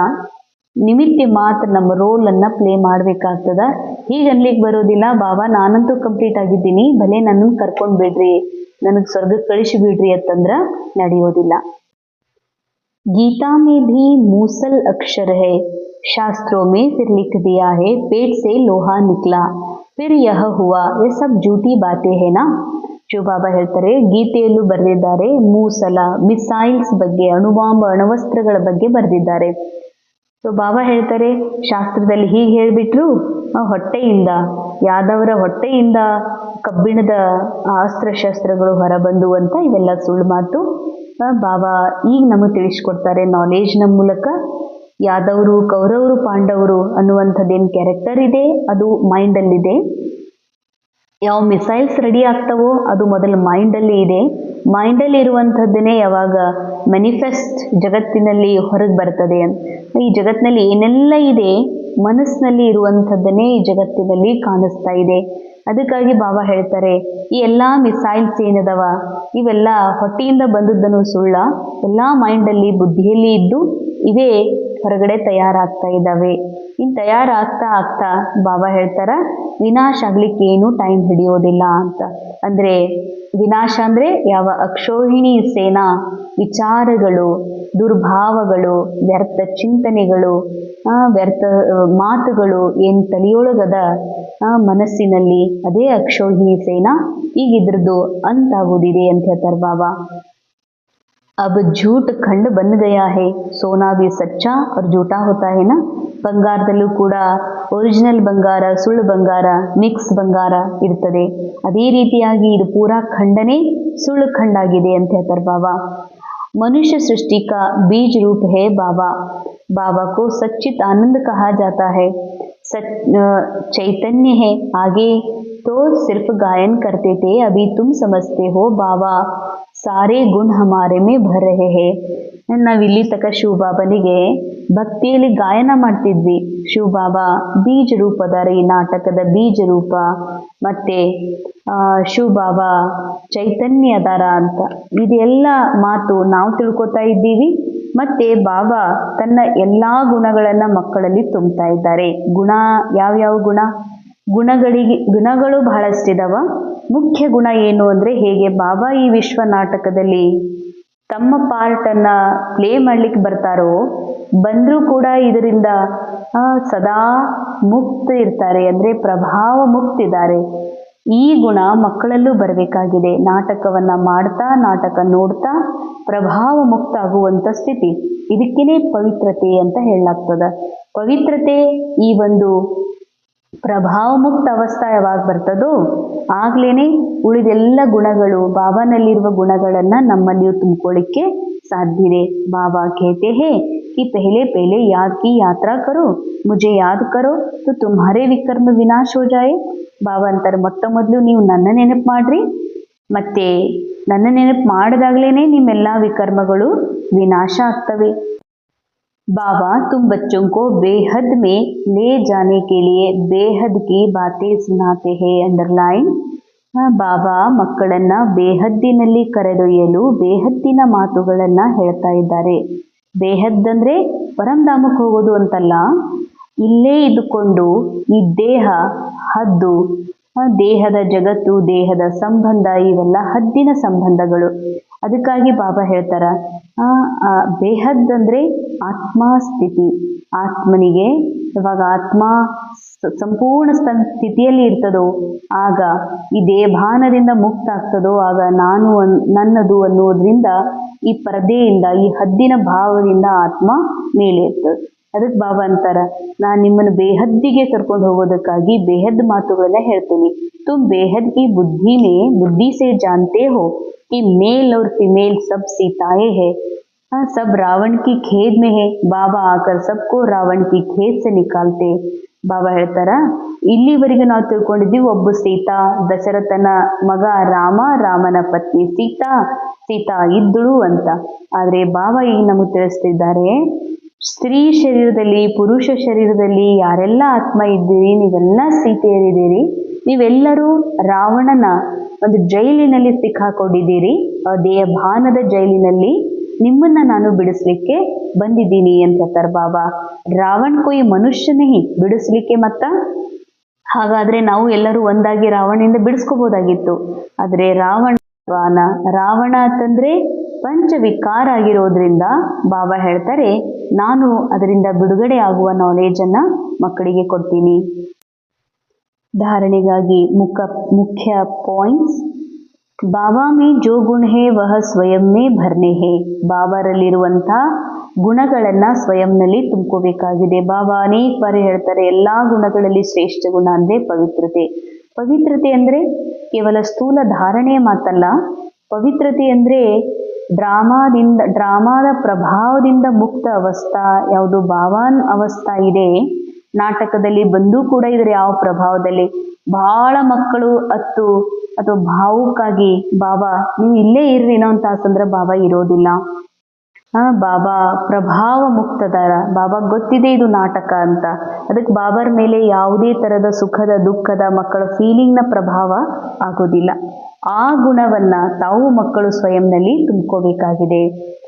ನಿಮಿತ್ತ ಮಾತ್ರ ನಮ್ಮ ರೋಲನ್ನು ಪ್ಲೇ ಮಾಡಬೇಕಾಗ್ತದ. ಹೀಗೆ ಅನ್ಲಿಕ್ಕೆ ಬರೋದಿಲ್ಲ, ಬಾಬಾ ನಾನಂತೂ ಕಂಪ್ಲೀಟ್ ಆಗಿದ್ದೀನಿ, ಭಲೆ ನನ್ನನ್ನು ಕರ್ಕೊಂಡು ಬಿಡ್ರಿ, ನನಗೆ ಸ್ವರ್ಗಕ್ಕೆ ಕಳಿಸಿ ಬಿಡ್ರಿ ಅಂತಂದ್ರೆ ನಡೆಯೋದಿಲ್ಲ. गीता में भी मूसल अक्षर है, शास्त्रों में फिर लिख दिया है, पेट से लोहा निकला फिर यह हुआ, ये सब झूठी बातें है ना. ಶಿವ ಬಾಬಾ ಹೇಳ್ತಾರೆ, ಗೀತೆಯಲ್ಲೂ ಬರೆದಿದ್ದಾರೆ, ಮೂಸಲ ಮಿಸೈಲ್ಸ್ ಬಗ್ಗೆ, ಅಣುಬಾಂಬ್ ಅಣವಸ್ತ್ರಗಳ ಬಗ್ಗೆ ಬರೆದಿದ್ದಾರೆ. ಸೊ ಬಾಬಾ ಹೇಳ್ತಾರೆ, ಶಾಸ್ತ್ರದಲ್ಲಿ ಹೀಗೆ ಹೇಳಿಬಿಟ್ರು, ಹೊಟ್ಟೆಯಿಂದ ಯಾದವರ ಹೊಟ್ಟೆಯಿಂದ ಕಬ್ಬಿಣದ ಅಸ್ತ್ರಶಸ್ತ್ರಗಳು ಹೊರಬಂದು ಅಂತ ಇವೆಲ್ಲ ಸುಳ್ಳು ಮಾತು. ಬಾಬಾ ಈಗ ನಮಗೆ ತಿಳಿಸ್ಕೊಡ್ತಾರೆ ನಾಲೆಜ್ನ ಮೂಲಕ. ಯಾದವರು, ಕೌರವರು, ಪಾಂಡವರು ಅನ್ನುವಂಥದ್ದೇನು ಕ್ಯಾರೆಕ್ಟರ್ ಇದೆ ಅದು ಮೈಂಡಲ್ಲಿದೆ. ಯಾವ ಮಿಸೈಲ್ಸ್ ರೆಡಿ ಆಗ್ತಾವೋ ಅದು ಮೊದಲು ಮೈಂಡಲ್ಲಿ ಇದೆ. ಮೈಂಡಲ್ಲಿ ಇರುವಂಥದ್ದನ್ನೇ ಯಾವಾಗ ಮ್ಯಾನಿಫೆಸ್ಟ್ ಜಗತ್ತಿನಲ್ಲಿ ಹೊರಗೆ ಬರ್ತದೆ. ಈ ಜಗತ್ತಿನಲ್ಲಿ ಏನೆಲ್ಲ ಇದೆ ಮನಸ್ಸಿನಲ್ಲಿ ಇರುವಂಥದ್ದನ್ನೇ ಈ ಜಗತ್ತಿನಲ್ಲಿ ಕಾಣಿಸ್ತಾ ಇದೆ. ಅದಕ್ಕಾಗಿ ಬಾಬಾ ಹೇಳ್ತಾರೆ, ಈ ಎಲ್ಲ ಮಿಸೈಲ್ಸ್ ಏನದವ ಇವೆಲ್ಲ ಹೊಟ್ಟೆಯಿಂದ ಬಂದದ್ದನ್ನು ಸುಳ್ಳ, ಎಲ್ಲ ಮೈಂಡಲ್ಲಿ ಬುದ್ಧಿಯಲ್ಲಿ ಇದ್ದು ಇವೇ ಹೊರಗಡೆ ತಯಾರಾಗ್ತಾ ಇದ್ದಾವೆ. ಇನ್ನು ತಯಾರಾಗ್ತಾ ಆಗ್ತಾ ಬಾಬಾ ಹೇಳ್ತಾರ, ವಿನಾಶ ಆಗ್ಲಿಕ್ಕೆ ಏನು ಟೈಮ್ ಹಿಡಿಯೋದಿಲ್ಲ ಅಂತ. ಅಂದ್ರೆ ವಿನಾಶ ಅಂದ್ರೆ ಯಾವ ಅಕ್ಷೋಹಿಣಿ ಸೇನಾ ವಿಚಾರಗಳು, ದುರ್ಭಾವಗಳು, ವ್ಯರ್ಥ ಚಿಂತನೆಗಳು, ವ್ಯರ್ಥ ಮಾತುಗಳು ಏನು ತಲೆಯೊಳಗದ ಮನಸ್ಸಿನಲ್ಲಿ, ಅದೇ ಅಕ್ಷೋಹಿಣಿ ಸೇನಾ. ಈಗ ಇದ್ರದ್ದು ಅಂತಾಗುವುದಿದೆ ಅಂತ ಹೇಳ್ತಾರೆ ಬಾಬಾ. अब झूठ खंड बन गया है, सोना भी सच्चा और झूठा होता है ना. ಬಂಗಾರದಲ್ಲೂ ಕೂಡ ಒರಿಜಿನಲ್ ಬಂಗಾರ, ಸುಳ್ಳು ಬಂಗಾರ, ಮಿಕ್ಸ್ ಬಂಗಾರ ಇರ್ತದೆ. ಅದೇ ರೀತಿಯಾಗಿ ಇದು ಪೂರಾ ಖಂಡನೆ ಸುಳ್ಳು ಖಂಡಾಗಿದೆ ಅಂತ ಹೇಳ್ತಾರೆ ಬಾಬಾ. मनुष्य सृष्टि का बीज रूप है बाबा. बाबा को सच्चित आनंद कहा जाता है, चैतन्य है. आगे तो सिर्फ गायन करते थे, अभी तुम समझते हो बाबा सारे गुण हमारे में भर रहे हैं. ನಾವಿಲ್ಲಿ ತಕ ಶಿವ ಬಾಬನಿಗೆ ಭಕ್ತಿಯಲ್ಲಿ ಗಾಯನ ಮಾಡ್ತಿದ್ವಿ. ಶಿವ ಬಾಬಾ ಬೀಜ ರೂಪದಾರ, ಈ ನಾಟಕದ ಬೀಜ ರೂಪ. ಮತ್ತೆ ಶಿವ ಬಾಬಾ ಚೈತನ್ಯ ಅದಾರ ಅಂತ ಇದೆಲ್ಲ ಮಾತು ನಾವು ತಿಳ್ಕೊತಾ ಇದ್ದೀವಿ. ಮತ್ತೆ ಬಾಬಾ ತನ್ನ ಎಲ್ಲಾ ಗುಣಗಳನ್ನ ಮಕ್ಕಳಲ್ಲಿ ತುಂಬ್ತಾ ಇದ್ದಾರೆ. ಗುಣ ಯಾವ್ಯಾವ ಗುಣಗಳು ಬಹಳಷ್ಟಿದಾವ. ಮುಖ್ಯ ಗುಣ ಏನು ಅಂದ್ರೆ, ಹೇಗೆ ಬಾಬಾ ಈ ವಿಶ್ವ ನಾಟಕದಲ್ಲಿ ತಮ್ಮ ಪಾರ್ಟನ್ನು ಪ್ಲೇ ಮಾಡ್ಲಿಕ್ಕೆ ಬರ್ತಾರೋ, ಬಂದರೂ ಕೂಡ ಇದರಿಂದ ಸದಾ ಮುಕ್ತ ಇರ್ತಾರೆ, ಅಂದರೆ ಪ್ರಭಾವ ಮುಕ್ತಿದ್ದಾರೆ. ಈ ಗುಣ ಮಕ್ಕಳಲ್ಲೂ ಬರಬೇಕಾಗಿದೆ. ನಾಟಕವನ್ನ ಮಾಡ್ತಾ, ನಾಟಕ ನೋಡ್ತಾ ಪ್ರಭಾವ ಮುಕ್ತ ಆಗುವಂಥ ಸ್ಥಿತಿ, ಇದಕ್ಕೇನೆ ಪವಿತ್ರತೆ ಅಂತ ಹೇಳಲಾಗ್ತದ. ಪವಿತ್ರತೆ ಈ ಒಂದು ಪ್ರಭಾವ ಮುಕ್ತ ಅವಸ್ಥೆ ಯಾವಾಗ ಬರ್ತದೋ ಆಗ್ಲೇನೆ ಉಳಿದೆಲ್ಲ ಗುಣಗಳು, ಬಾಬಾನಲ್ಲಿರುವ ಗುಣಗಳನ್ನ ನಮ್ಮಲ್ಲಿಯೂ ತುಂಬಿಕೊಳ್ಳಿಕ್ಕೆ ಸಾಧ್ಯ ಇದೆ. ಬಾಬಾ कहते हैं कि पहले पहले याद की यात्रा करो, मुझे याद करो तो तुम्हारे विकर्म विनाश हो जाए. ಬಾಬಾ ಅಂತಾರೆ, ಮೊಟ್ಟ ಮೊದಲು ನೀವು ನನ್ನ ನೆನಪು ಮಾಡ್ರಿ, ಮತ್ತೆ ನನ್ನ ನೆನಪು ಮಾಡಿದಾಗ್ಲೇನೆ ನಿಮ್ಮೆಲ್ಲ ವಿಕರ್ಮಗಳು ವಿನಾಶ ಆಗ್ತವೆ. बाबा तुम बच्चों को बेहद में ले जाने के लिए बेहद की बातें सुनाते हैं. अंडरलाइन. ಬಾಬಾ ಮಕ್ಕಳನ್ನ ಬೇಹದ್ದಿನಲ್ಲಿ ಕರೆದೊಯ್ಯಲು ಬೇಹದ್ದಿನ ಮಾತುಗಳನ್ನ ಹೇಳ್ತಾ ಇದ್ದಾರೆ. ಬೇಹದ್ ಅಂದ್ರೆ ಪರಂಧಾಮಕ್ಕೆ ಹೋಗೋದು ಅಂತಲ್ಲ, ಇಲ್ಲೇ ಇದ್ದುಕೊಂಡು ಈ ದೇಹ ಹದ್ದು, ದೇಹದ ಜಗತ್ತು, ದೇಹದ ಸಂಬಂಧ, ಇವೆಲ್ಲ ಹದ್ದಿನ ಸಂಬಂಧಗಳು. ಅದಕ್ಕಾಗಿ ಬಾಬಾ ಹೇಳ್ತಾರ, ಬೇಹದ್ ಅಂದ್ರೆ ಆತ್ಮ ಸ್ಥಿತಿ. ಆತ್ಮನಿಗೆ ಯಾವಾಗ ಆತ್ಮ ಸಂಪೂರ್ಣ ಸ್ಥಿತಿಯಲ್ಲಿ ಇರ್ತದೋ ಆಗ ಈ ದೇಹಭಾನದಿಂದ ಮುಕ್ತ ಆಗ್ತದೋ ಆಗ ನಾನು ನನ್ನದು ಅನ್ನೋದ್ರಿಂದ ಈ ಪರದೆಯಿಂದ, ಈ ಹದ್ದಿನ ಭಾವದಿಂದ ಆತ್ಮ ಮೇಲೆ ಇರ್ತದೆ. ಅದಕ್ಕೆ ಬಾಬಾ ಅಂತಾರ, ನಾನು ನಿಮ್ಮನ್ನು ಬೇಹದ್ದಿಗೆ ಕರ್ಕೊಂಡು ಹೋಗೋದಕ್ಕಾಗಿ ಬೇಹದ್ ಮಾತುಗಳನ್ನ ಹೇಳ್ತೀನಿ. ತುಮ್ ಬೇಹದ್ ಕಿ बुद्धि से जानते हो कि मेल और फीमेल सब सीताएं है, सब रावण की खेद में है. बाबा आकर सबको रावण की खेद से निकालते. ಬಾಬಾ ಹೇಳ್ತಾರ, ಇಲ್ಲಿವರೆಗೂ ನಾವು ತಿಳ್ಕೊಂಡಿದ್ದೀವಿ ಒಬ್ಬ ಸೀತಾ, ದಶರಥನ ಮಗ ರಾಮ, ರಾಮನ ಪತ್ನಿ ಸೀತಾ ಇದ್ದಳು ಅಂತ. ಆದ್ರೆ ಬಾಬಾ ಈಗ ನಮಗೆ ತಿಳಿಸ್ತಿದ್ದಾರೆ, ಸ್ತ್ರೀ ಶರೀರದಲ್ಲಿ, ಪುರುಷ ಶರೀರದಲ್ಲಿ ಯಾರೆಲ್ಲ ಆತ್ಮ ಇದ್ದೀರಿ, ನೀವೆಲ್ಲ ಸೀತೆಯರಿದ್ದೀರಿ, ನೀವೆಲ್ಲರೂ ರಾವಣನ ಒಂದು ಜೈಲಿನಲ್ಲಿ ಸಿಕ್ಕಾಕೊಂಡಿದ್ದೀರಿ. ದೇಹಭಾನದ ಜೈಲಿನಲ್ಲಿ ನಿಮ್ಮನ್ನ ನಾನು ಬಿಡಿಸ್ಲಿಕ್ಕೆ ಬಂದಿದ್ದೀನಿ ಅಂತ ಹೇಳ್ತಾರೆ ಬಾಬಾ. ರಾವಣ ಕೊಯ್ ಮನುಷ್ಯನೇ ಬಿಡಿಸ್ಲಿಕ್ಕೆ ಮತ್ತ, ಹಾಗಾದ್ರೆ ನಾವು ಎಲ್ಲರೂ ಒಂದಾಗಿ ರಾವಣನಿಂದ ಬಿಡಿಸ್ಕೋಬಹುದಾಗಿತ್ತು. ಆದ್ರೆ ರಾವಣ ಅಂತಂದ್ರೆ ಪಂಚವಿಕಾರ ಆಗಿರೋದ್ರಿಂದ ಬಾಬಾ ಹೇಳ್ತಾರೆ, ನಾನು ಅದರಿಂದ ಬಿಡುಗಡೆ ಆಗುವ ನಾಲೆಜನ್ನ ಮಕ್ಕಳಿಗೆ ಕೊಡ್ತೀನಿ. ಧಾರಣೆಗಾಗಿ ಮುಖ್ಯ ಪಾಯಿಂಟ್ಸ್. ಬಾಬಾ ಮೇ ಜೋ ಗುಣ ಹೇ ವಹ ಸ್ವಯಂ ಮೇ ಭರ್ನೆ ಹೇ. ಬಾಬಾರಲ್ಲಿರುವಂಥ ಗುಣಗಳನ್ನ ಸ್ವಯಂನಲ್ಲಿ ತುಂಬ್ಕೋಬೇಕಾಗಿದೆ. ಬಾಬಾ ಅನೇಕ ಬಾರಿ ಹೇಳ್ತಾರೆ, ಎಲ್ಲಾ ಗುಣಗಳಲ್ಲಿ ಶ್ರೇಷ್ಠ ಗುಣ ಅಂದ್ರೆ ಪವಿತ್ರತೆ. ಪವಿತ್ರತೆ ಅಂದ್ರೆ ಕೇವಲ ಸ್ಥೂಲ ಧಾರಣೆ ಮಾತಲ್ಲ. ಪವಿತ್ರತೆ ಅಂದ್ರೆ ಡ್ರಾಮಾದ ಪ್ರಭಾವದಿಂದ ಮುಕ್ತ ಅವಸ್ಥಾ ಯಾವುದು ಭಾವಾನ್ ಅವಸ್ಥಾ ಇದೆ. ನಾಟಕದಲ್ಲಿ ಬಂದು ಕೂಡ ಇದ್ರ ಯಾವ ಪ್ರಭಾವದಲ್ಲಿ ಬಹಳ ಮಕ್ಕಳು ಅಥವಾ ಭಾವುಕಾಗಿ ಬಾಬಾ ನೀವು ಇಲ್ಲೇ ಇರ್ರಿ ಅನ್ನೋ ಅಂತ ಆಸಂದ್ರೆ ಬಾಬಾ ಇರೋದಿಲ್ಲ. ಬಾಬಾ ಪ್ರಭಾವ ಮುಕ್ತದಾರ. ಬಾಬಾ ಗೊತ್ತಿದೆ ಇದು ನಾಟಕ ಅಂತ. ಅದಕ್ಕೆ ಬಾಬಾರ ಮೇಲೆ ಯಾವುದೇ ತರದ ಸುಖದ ದುಃಖದ ಮಕ್ಕಳ ಫೀಲಿಂಗ್ನ ಪ್ರಭಾವ ಆಗೋದಿಲ್ಲ. ಆ ಗುಣವನ್ನ ತಾವು ಮಕ್ಕಳು ಸ್ವಯಂನಲ್ಲಿ ತುಂಬ್ಕೋಬೇಕಾಗಿದೆ.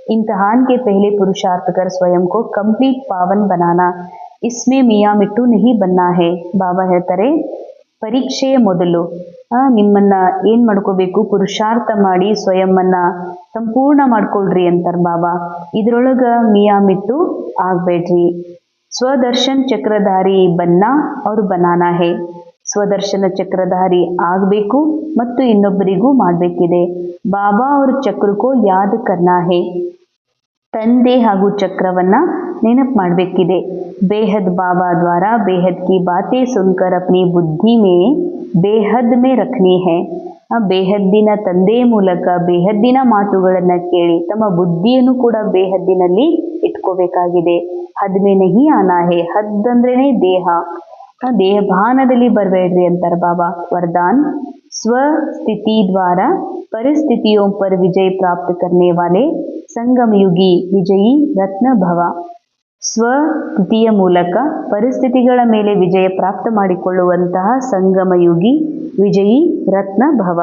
इम्तिहान के पहले पुरुषार्थ कर स्वयं को कंप्लीट पावन बनाना, इसमें मियाँ मिट्टू नहीं बनना है. ಬಾಬಾ ಹೇಳ್ತಾರೆ, ಪರೀಕ್ಷೆಯ ಮೊದಲು ನಿಮ್ಮನ್ನ ಏನ್ ಮಾಡ್ಕೋಬೇಕು, ಪುರುಷಾರ್ಥ ಮಾಡಿ ಸ್ವಯಂವನ್ನ ಸಂಪೂರ್ಣ ಮಾಡ್ಕೊಳ್ರಿ ಅಂತಾರ ಬಾಬಾ. ಇದ್ರೊಳಗ ಮಿಯಾ ಮಿಟ್ಟು ಆಗ್ಬೇಡ್ರಿ. ಸ್ವದರ್ಶನ್ ಚಕ್ರಧಾರಿ ಅವ್ರು ಬನಾನಾ ಹೇ. ಸ್ವದರ್ಶನ ಚಕ್ರಧಾರಿ ಆಗಬೇಕು ಮತ್ತು ಇನ್ನೊಬ್ಬರಿಗೂ ಮಾಡಬೇಕಿದೆ. ಬಾಬಾ ಅವ್ರ ಚಕ್ರಕ್ಕೋ ಯಾದ್ ಕರ್ನಾ ಹೇ. ತಂದೆ ಹಾಗೂ ಚಕ್ರವನ್ನ ನೆನಪು ಮಾಡಬೇಕಿದೆ. ಬೇಹದ್ ಬಾಬಾ ದ್ವಾರ ಬೇಹದ್ ಕಿ ಬಾತೆ ಸುನ್ಕರ್ ಅಪ್ನಿ ಬುದ್ಧಿ ಮೇ ಬೇಹದ್ ಮೇ ರಖನಿ ಹೇ. ಬೇಹದ್ದಿನ ತಂದೆ ಮೂಲಕ ಬೇಹದ್ದಿನ ಮಾತುಗಳನ್ನ ಕೇಳಿ ತಮ್ಮ ಬುದ್ಧಿಯನ್ನು ಕೂಡ ಬೇಹದ್ದಿನಲ್ಲಿ ಇಟ್ಕೋಬೇಕಾಗಿದೆ. ಹದ್ ಮೇ ನಹಿ ಆನಾ ಹೇ. ಹದ್ ಅಂದ್ರೇನೆ ದೇಹಭಾನದಲ್ಲಿ ಬರಬೇಡ್ರಿ ಅಂತಾರೆ ಬಾಬಾ. ವರದಾನ್, ಸ್ವಸ್ಥಿತಿ ದ್ವಾರ ಪರಿಸ್ಥಿತಿಯೋ ಪರ್ ವಿಜಯ ಪ್ರಾಪ್ತ ಕರ್ನೆ ವಾಲೆ ಸಂಗಮಯುಗಿ ವಿಜಯಿ ರತ್ನ ಭವ. ಸ್ವಸ್ಥಿತಿಯ ಮೂಲಕ ಪರಿಸ್ಥಿತಿಗಳ ಮೇಲೆ ವಿಜಯ ಪ್ರಾಪ್ತ ಮಾಡಿಕೊಳ್ಳುವಂತಹ ಸಂಗಮಯುಗಿ ವಿಜಯಿ ರತ್ನ ಭವ.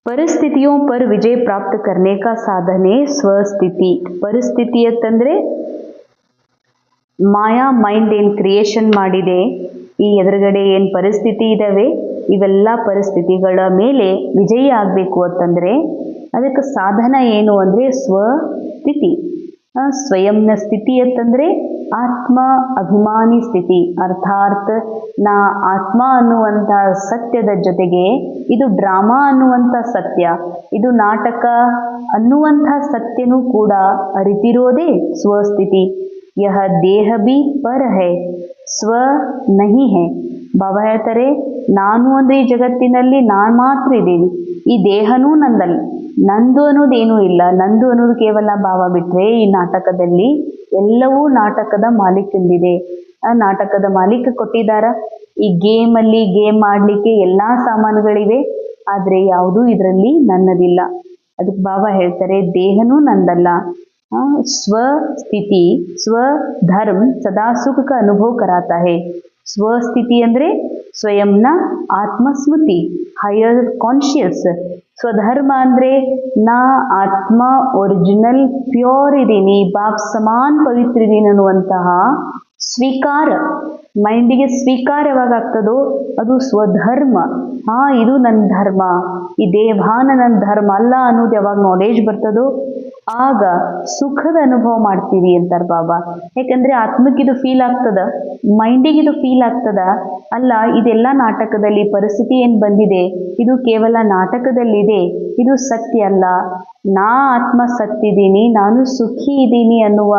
ಪರಿಸ್ಥಿತಿಯೋ ಪರ್ ವಿಜಯ ಪ್ರಾಪ್ತ ಕರ್ನೆ ಕಾ ಸಾಧನೆ ಸ್ವಸ್ಥಿತಿ. ಪರಿಸ್ಥಿತಿ ಅಂತಂದ್ರೆ ಮಾಯಾ ಮೈಂಡ್ ಏನ್ ಕ್ರಿಯೇಷನ್ ಮಾಡಿದೆ, ಈ ಎದುರುಗಡೆ ಏನ್ ಪರಿಸ್ಥಿತಿ ಇದಾವೆ, ಇವೆಲ್ಲ ಪರಿಸ್ಥಿತಿಗಳ ಮೇಲೆ ವಿಜಯಿ ಆಗ್ಬೇಕು ಅಂತಂದ್ರೆ ಅದಕ್ಕೆ ಸಾಧನ ಏನು ಅಂದ್ರೆ ಸ್ವಸ್ಥಿತಿ. ಸ್ವಯಂನ ಸ್ಥಿತಿ ಅಂತಂದ್ರೆ ಆತ್ಮ ಅಭಿಮಾನಿ ಸ್ಥಿತಿ, ಅರ್ಥಾತ್ ನಾ ಆತ್ಮ ಅನ್ನುವಂಥ ಸತ್ಯದ ಜೊತೆಗೆ ಇದು ಡ್ರಾಮಾ ಅನ್ನುವಂಥ ಸತ್ಯ, ಇದು ನಾಟಕ ಅನ್ನುವಂಥ ಸತ್ಯನೂ ಕೂಡ ಅರಿತಿರೋದೇ ಸ್ವಸ್ಥಿತಿ. ಯಹ ದೇಹ ಬಿ ಪರ ಹೈ ಸ್ವ ನಹಿ ಹೈ. ಬಾಬಾ ಹೇಳ್ತಾರೆ, ನಾನು ಅಂದ್ರೆ ಈ ಜಗತ್ತಿನಲ್ಲಿ ನಾನು ಮಾತ್ರ ಇದ್ದೀನಿ, ಈ ದೇಹನೂ ನಂದಲ್ಲ, ನಂದು ಅನ್ನೋದೇನೂ ಇಲ್ಲ. ನಂದು ಅನ್ನೋದು ಕೇವಲ ಬಾಬಾ ಬಿಟ್ರೆ ಈ ನಾಟಕದಲ್ಲಿ ಎಲ್ಲವೂ ನಾಟಕದ ಮಾಲೀಕಂದಿದೆ. ಆ ನಾಟಕದ ಮಾಲೀಕ ಕೊಟ್ಟಿದ್ದಾರ. ಈ ಗೇಮಲ್ಲಿ ಗೇಮ್ ಮಾಡಲಿಕ್ಕೆ ಎಲ್ಲಾ ಸಾಮಾನುಗಳಿವೆ, ಆದರೆ ಯಾವುದೂ ಇದರಲ್ಲಿ ನನ್ನದಿಲ್ಲ. ಅದಕ್ಕೆ ಬಾಬಾ ಹೇಳ್ತಾರೆ, ದೇಹನೂ ನಂದಲ್ಲ. ಸ್ವಸ್ಥಿತಿ ಸ್ವಧರ್ಮ ಸದಾ ಸುಖ का अनुभव कराता है. ಸ್ವಸ್ಥಿತಿ ಅಂದ್ರೆ ಸ್ವಯಂನ ಆತ್ಮಸ್ಮೃತಿ, ಹೈಯರ್ ಕಾನ್ಶಿಯಸ್. ಸ್ವಧರ್ಮ ಅಂದ್ರೆ ನಾ ಆತ್ಮ ಒರಿಜಿನಲ್ ಪ್ಯೂರ್ ಇದ್ದೀನಿ, ಬಾಪ್ ಸಮಾನ್ ಪವಿತ್ರ ಇದ್ದೀನಿ ಅನ್ನುವಂತಹ ಸ್ವೀಕಾರ, ಮೈಂಡಿಗೆ ಸ್ವೀಕಾರ ಯಾವಾಗ ಆಗ್ತದೋ ಅದು ಸ್ವಧರ್ಮ. ಇದು ನನ್ನ ಧರ್ಮ, ಈ ದೇಹಭಾನ ನನ್ನ ಧರ್ಮ ಅಲ್ಲ ಅನ್ನೋದು ಯಾವಾಗ ನಾಲೆಜ್ ಬರ್ತದೋ ಆಗ ಸುಖದ ಅನುಭವ ಮಾಡ್ತೀವಿ ಅಂತಾರೆ ಬಾಬಾ. ಯಾಕಂದ್ರೆ ಆತ್ಮಕ್ಕಿದು ಫೀಲ್ ಆಗ್ತದ, ಮೈಂಡಿಗಿದು ಫೀಲ್ ಆಗ್ತದ, ಅಲ್ಲ ಇದೆಲ್ಲ ನಾಟಕದಲ್ಲಿ ಪರಿಸ್ಥಿತಿ ಏನು ಬಂದಿದೆ ಇದು ಕೇವಲ ನಾಟಕದಲ್ಲಿದೆ, ಇದು ಸತ್ಯ ಅಲ್ಲ, ನಾ ಆತ್ಮ ಸತ್ತಿದ್ದೀನಿ, ನಾನು ಸುಖಿ ಇದ್ದೀನಿ ಅನ್ನುವ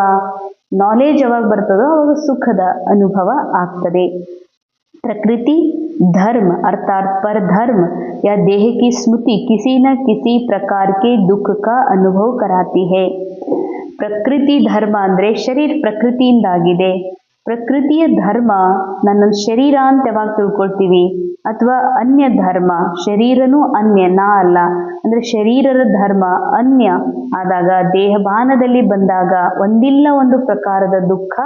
ನಾಲೆಜ್ ಯಾವಾಗ ಬರ್ತದೋ ಅವಾಗ ಸುಖದ ಅನುಭವ ಆಗ್ತದೆ. प्रकृति धर्म अर्थात पर धर्म या देह की स्मृति किसी न किसी प्रकार के दुख का अनुभव कराती है. ಪ್ರಕೃತಿ ಧರ್ಮ ಅಂದ್ರೆ ಶರೀರ ಪ್ರಕೃತಿಯಿಂದಾಗಿದೆ. ಪ್ರಕೃತಿಯ ಧರ್ಮ ನನ್ನ ಶರೀರ ಅಂತ ಯಾವಾಗ ತಿಳ್ಕೊಳ್ತೀವಿ, ಅಥವಾ ಅನ್ಯ ಧರ್ಮ, ಶರೀರನೂ ಅನ್ಯ ನಾ ಅಲ್ಲ ಅಂದ್ರೆ ಶರೀರದ ಧರ್ಮ ಅನ್ಯ ಆದಾಗ, ದೇಹಭಾನದಲ್ಲಿ ಬಂದಾಗ ಒಂದಿಲ್ಲ ಒಂದು ಪ್ರಕಾರದ ದುಃಖ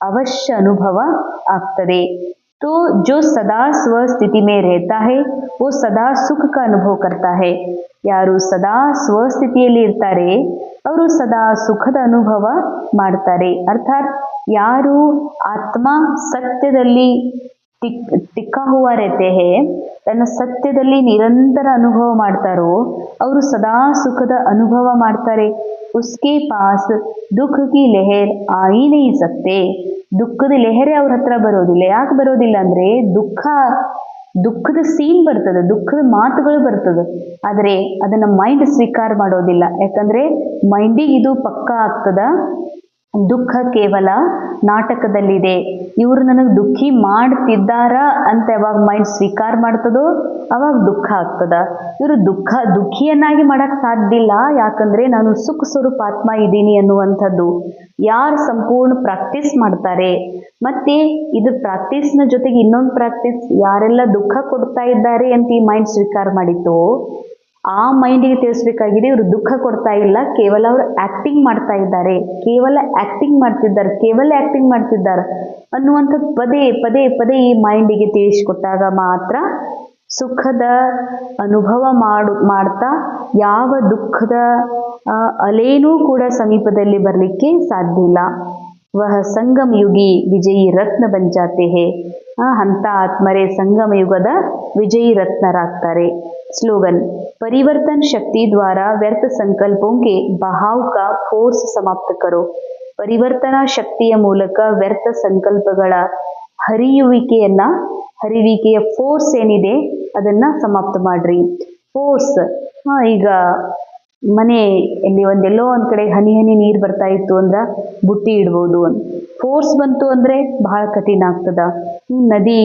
ಅವಶ್ಯ ಅನುಭವ ಆಗ್ತದೆ. तो जो सदा स्व स्थिति में रहता है वो सदा सुख का अनुभव करता है. ಯಾರು ಸದಾ ಸ್ವಸ್ಥಿತಿಯಲ್ಲಿ ಇರ್ತಾರೆ ಅವರು ಸದಾ ಸುಖದ ಅನುಭವ ಮಾಡ್ತಾರೆ. ಅರ್ಥಾತ್ ಯಾರು ಆತ್ಮ ಸತ್ಯದಲ್ಲಿ ಟಿಕ್ಕಾ ಹುವಾ ರೆಹತೆ ಹೇ, ತನ್ನ ಸತ್ಯದಲ್ಲಿ ನಿರಂತರ ಅನುಭವ ಮಾಡ್ತಾರೋ ಅವರು ಸದಾ ಸುಖದ ಅನುಭವ ಮಾಡ್ತಾರೆ. ಉಸ್ಕೆ ಪಾಸ್ ದುಃಖ ಕಿ ಲೆಹರ್ ಆ ಹಿ ನಹಿ ಸಕ್ತೆ. ದುಃಖದ ಲೆಹರೆ ಅವ್ರ ಹತ್ರ ಬರೋದಿಲ್ಲ. ಯಾಕೆ ಬರೋದಿಲ್ಲ ಅಂದ್ರೆ ದುಃಖದ ಸೀನ್ ಬರ್ತದೆ, ದುಃಖದ ಮಾತುಗಳು ಬರ್ತದೆ, ಆದರೆ ಅದನ್ನ ಮೈಂಡ್ ಸ್ವೀಕಾರ ಮಾಡೋದಿಲ್ಲ. ಯಾಕಂದ್ರೆ ಮೈಂಡಿಗೆ ಇದು ಪಕ್ಕ ಆಗ್ತದ, ದುಃಖ ಕೇವಲ ನಾಟಕದಲ್ಲಿದೆ, ಇವರು ನನಗೆ ದುಃಖಿ ಮಾಡ್ತಿದ್ದಾರ ಅಂತ ಯಾವಾಗ ಮೈಂಡ್ ಸ್ವೀಕಾರ ಮಾಡ್ತದೋ ಅವಾಗ ದುಃಖ ಆಗ್ತದ. ಇವರು ದುಃಖಿಯನ್ನಾಗಿ ಮಾಡಕ್ ಸಾಧ್ಯ ಇಲ್ಲ, ಯಾಕಂದ್ರೆ ನಾನು ಸುಖ ಸ್ವರೂಪ ಆತ್ಮ ಇದ್ದೀನಿ ಅನ್ನುವಂಥದ್ದು ಯಾರು ಸಂಪೂರ್ಣ ಪ್ರಾಕ್ಟೀಸ್ ಮಾಡ್ತಾರೆ. ಮತ್ತೆ ಇದು ಪ್ರಾಕ್ಟೀಸ್ನ ಜೊತೆಗೆ ಇನ್ನೊಂದು ಪ್ರಾಕ್ಟೀಸ್, ಯಾರೆಲ್ಲ ದುಃಖ ಕೊಡ್ತಾ ಇದ್ದಾರೆ ಅಂತ ಈ ಮೈಂಡ್ ಸ್ವೀಕಾರ ಮಾಡಿತ್ತು ಆ ಮೈಂಡಿಗೆ ತಿಳಿಸ್ಬೇಕಾಗಿದೆ, ಇವರು ದುಃಖ ಕೊಡ್ತಾ ಇಲ್ಲ, ಕೇವಲ ಅವರು ಆಕ್ಟಿಂಗ್ ಮಾಡ್ತಾ ಇದ್ದಾರೆ, ಕೇವಲ ಆಕ್ಟಿಂಗ್ ಮಾಡ್ತಿದ್ದಾರೆ ಅನ್ನುವಂಥದ್ದು ಪದೇ ಪದೇ ಪದೇ ಈ ಮೈಂಡಿಗೆ ತಿಳಿಸಿಕೊಟ್ಟಾಗ ಮಾತ್ರ ಸುಖದ ಅನುಭವ ಮಾಡ್ತಾ ಯಾವ ದುಃಖದ ಅಲೇನೂ ಕೂಡ ಸಮೀಪದಲ್ಲಿ ಬರಲಿಕ್ಕೆ ಸಾಧ್ಯ ಇಲ್ಲ. ವಹ ಸಂಗಮ ಯುಗಿ ವಿಜಯಿ ರತ್ನ ಬಂಜಾತೆ ಹೇ. ಅಂತ ಆತ್ಮರೇ ಸಂಗಮ ಯುಗದ ವಿಜಯಿ ರತ್ನರಾಗ್ತಾರೆ. स्लोगन, परिवर्तन शक्ति द्वारा व्यर्थ संकल्पों के बहाव का फोर्स समाप्त करो. ಪರಿವರ್ತನಾ ಶಕ್ತಿಯ ಮೂಲಕ ವ್ಯರ್ಥ ಸಂಕಲ್ಪಗಳ ಹರಿವಿಕೆಯ ಫೋರ್ಸ್ ಏನಿದೆ ಅದನ್ನ ಸಮಾಪ್ತ ಮಾಡ್ರಿ. ಫೋರ್ಸ್, ಈಗ ಮನೆಯಲ್ಲಿ ಎಲ್ಲೋ ಒಂದ್ ಕಡೆ ಹನಿ ನೀರು ಬರ್ತಾ ಇತ್ತು ಅಂದ್ರ ಬುಟ್ಟಿ ಇಡ್ಬೋದು. ಫೋರ್ಸ್ ಬಂತು ಅಂದ್ರೆ ಬಹಳ ಕಠಿಣ ಆಗ್ತದ. ನದಿ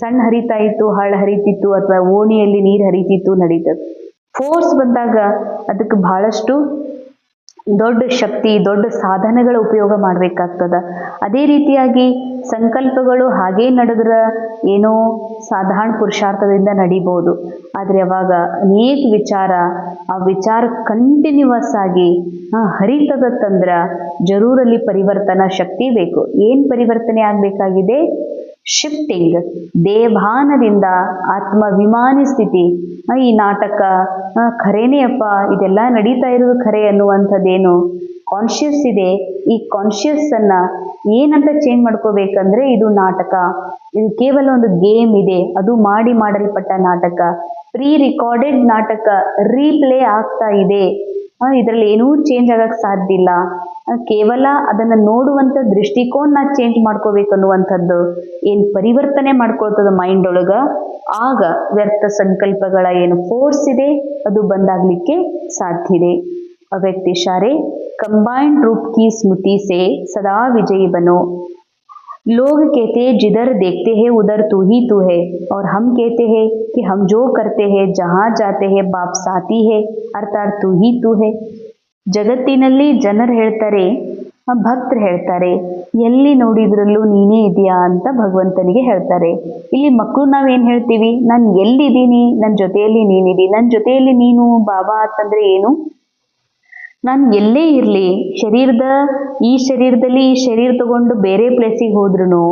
ಸಣ್ಣ ಹರಿತಾ ಇತ್ತು, ಹಳ್ಳ ಹರಿತಿತ್ತು, ಅಥವಾ ಓಣಿಯಲ್ಲಿ ನೀರು ಹರಿತಿತ್ತು, ನಡೀತದ. ಫೋರ್ಸ್ ಬಂದಾಗ ಅದಕ್ಕೆ ಬಹಳಷ್ಟು ದೊಡ್ಡ ಶಕ್ತಿ, ದೊಡ್ಡ ಸಾಧನಗಳ ಉಪಯೋಗ ಮಾಡಬೇಕಾಗ್ತದ. ಅದೇ ರೀತಿಯಾಗಿ ಸಂಕಲ್ಪಗಳು ಹಾಗೇ ನಡೆದ್ರ ಏನೋ ಸಾಧಾರಣ ಪುರುಷಾರ್ಥದಿಂದ ನಡಿಬಹುದು. ಆದರೆ ಅವಾಗ ಅನೇಕ ಆ ವಿಚಾರ ಕಂಟಿನ್ಯೂಸ್ ಆಗಿ ಹರಿತದತ್ತಂದ್ರ ಜರೂರಲ್ಲಿ ಪರಿವರ್ತನಾ ಶಕ್ತಿ ಬೇಕು. ಏನ್ ಪರಿವರ್ತನೆ ಆಗ್ಬೇಕಾಗಿದೆ? ಶಿಫ್ಟಿಂಗ್, ದೇವಭಾನದಿಂದ ಆತ್ಮಾಭಿಮಾನಿ ಸ್ಥಿತಿ. ಈ ನಾಟಕ ಖರೇನೇ ಅಪ್ಪ, ಇದೆಲ್ಲ ನಡೀತಾ ಇರೋದು ಖರೆ ಅನ್ನುವಂಥದ್ದೇನು ಕಾನ್ಶಿಯಸ್ ಇದೆ, ಈ ಕಾನ್ಶಿಯಸ್ ಅನ್ನ ಏನಂತ ಚೇಂಜ್ ಮಾಡ್ಕೋಬೇಕಂದ್ರೆ ಇದು ನಾಟಕ, ಇದು ಕೇವಲ ಒಂದು ಗೇಮ್ ಇದೆ, ಅದು ಮಾಡಲ್ಪಟ್ಟ ನಾಟಕ, ಪ್ರೀ ರಿಕಾರ್ಡೆಡ್ ನಾಟಕ ರೀಪ್ಲೇ ಆಗ್ತಾ ಇದೆ, ಇದರಲ್ಲಿ ಏನೂ ಚೇಂಜ್ ಆಗಕ್ಕೆ ಸಾಧ್ಯ ಇಲ್ಲ. ಕೇವಲ ಅದನ್ನು ನೋಡುವಂಥ ದೃಷ್ಟಿಕೋನ ಚೇಂಜ್ ಮಾಡ್ಕೋಬೇಕು ಅನ್ನುವಂಥದ್ದು ಏನು ಪರಿವರ್ತನೆ ಮಾಡ್ಕೊಳ್ತದ ಮೈಂಡ್ ಒಳಗ, ಆಗ ವ್ಯರ್ಥ ಸಂಕಲ್ಪಗಳ ಏನು ಫೋರ್ಸ್ ಇದೆ ಅದು ಬಂದಾಗಲಿಕ್ಕೆ ಸಾಧ್ಯ ಇದೆ. ಅವ್ಯಕ್ತ इशारे कंबाइंड रूप की स्मृति से सदा विजयी बनो। लोग कहते हैं जिधर देखते हैं उधर तू ही तू है, और हम कहते हैं कि हम जो करते हैं जहाँ जाते हैं बाप साथी है, अर्थात तू ही तू है। ಜಗತ್ತಿನಲ್ಲಿ ಜನರು ಹೇಳ್ತಾರೆ, ಭಕ್ತರು ಹೇಳ್ತಾರೆ, ಎಲ್ಲಿ ನೋಡಿದ್ರಲ್ಲೂ ನೀನೇ ಇದೆಯಾ ಅಂತ ಭಗವಂತನಿಗೆ ಹೇಳ್ತಾರೆ. ಇಲ್ಲಿ ಮಕ್ಕಳು ನಾವೇನು ಹೇಳ್ತೀವಿ, ನಾನು ಎಲ್ಲಿದ್ದೀನಿ, ನನ್ನ ಜೊತೆಯಲ್ಲಿ ನೀನಿದಿ. ನನ್ನ ಜೊತೆಯಲ್ಲಿ ನೀನು ಬಾಬಾ ಅಂತಂದ್ರೆ ಏನು? ನಾನು ಎಲ್ಲೇ ಇರಲಿ, ಈ ಶರೀರ ತಗೊಂಡು ಬೇರೆ ಪ್ಲೇಸಿಗೆ ಹೋದ್ರೂ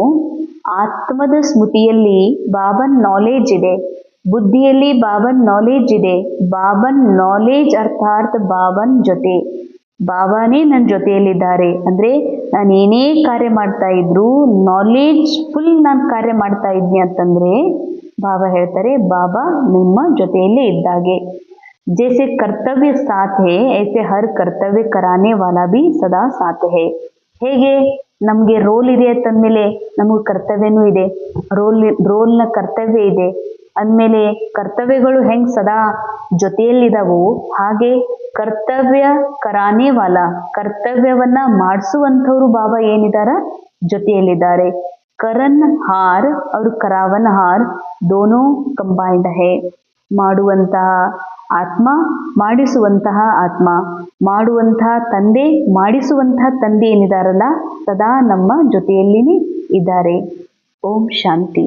ಆತ್ಮದ ಸ್ಮೃತಿಯಲ್ಲಿ ಬಾಬನ್ ನಾಲೆಜ್ ಇದೆ, ಬುದ್ಧಿಯಲ್ಲಿ ಬಾಬನ್ ನಾಲೆಜ್ ಇದೆ. ಬಾಬನ್ ನಾಲೆಜ್ ಅರ್ಥಾತ್ ಬಾಬನ್ ಜೊತೆ, ಬಾಬಾನೇ ನನ್ನ ಜೊತೆಯಲ್ಲಿದ್ದಾರೆ. ಅಂದರೆ ನಾನು ಏನೇ ಕಾರ್ಯ ಮಾಡ್ತಾ ಇದ್ರು ನಾಲೆಜ್ ಫುಲ್ ನಾನು ಕಾರ್ಯ ಮಾಡ್ತಾ ಇದ್ನಿ ಅಂತಂದರೆ ಬಾಬಾ ಹೇಳ್ತಾರೆ, ಬಾಬಾ ನಿಮ್ಮ ಜೊತೆಯಲ್ಲೇ ಇದ್ದಾಗೆ. जैसे कर्तव्य साथ है ऐसे हर कर्तव्य कराने वाला भी सदा साथ है. ಹೇಗೆ ನಮಗೆ ರೋಲ್ ಇದೆ ಅಂತಂದಮೇಲೆ ನಮಗೆ ಕರ್ತವ್ಯನೂ ಇದೆ, ರೋಲ್ನ ಕರ್ತವ್ಯ ಇದೆ ಅಂದಮೇಲೆ ಕರ್ತವ್ಯಗಳು ಹೆಂಗೆ ಸದಾ ಜೊತೆಯಲ್ಲಿದ್ದಾವೋ ಹಾಗೆ ಕರ್ತವ್ಯ ಕರಾನೆ ವಾಲ, ಕರ್ತವ್ಯವನ್ನ ಮಾಡಿಸುವಂಥವ್ರು ಬಾಬಾ ಏನಿದಾರ ಜೊತೆಯಲ್ಲಿದ್ದಾರೆ. ಕರನ್ ಹಾರ್ ಅವರು ಕರಾವನ್ ಹಾರ್ ದೋನೋ ಕಂಬೈಂಡ್ ಹೇ. ಮಾಡುವಂತಹ ಆತ್ಮ, ಮಾಡಿಸುವಂತಹ ಆತ್ಮ, ಮಾಡುವಂತಹ ತಂದೆ, ಮಾಡಿಸುವಂತಹ ತಂದೆ ಏನಿದಾರಲ್ಲ ಸದಾ ನಮ್ಮ ಜೊತೆಯಲ್ಲಿನೇ ಇದ್ದಾರೆ. ಓಂ ಶಾಂತಿ.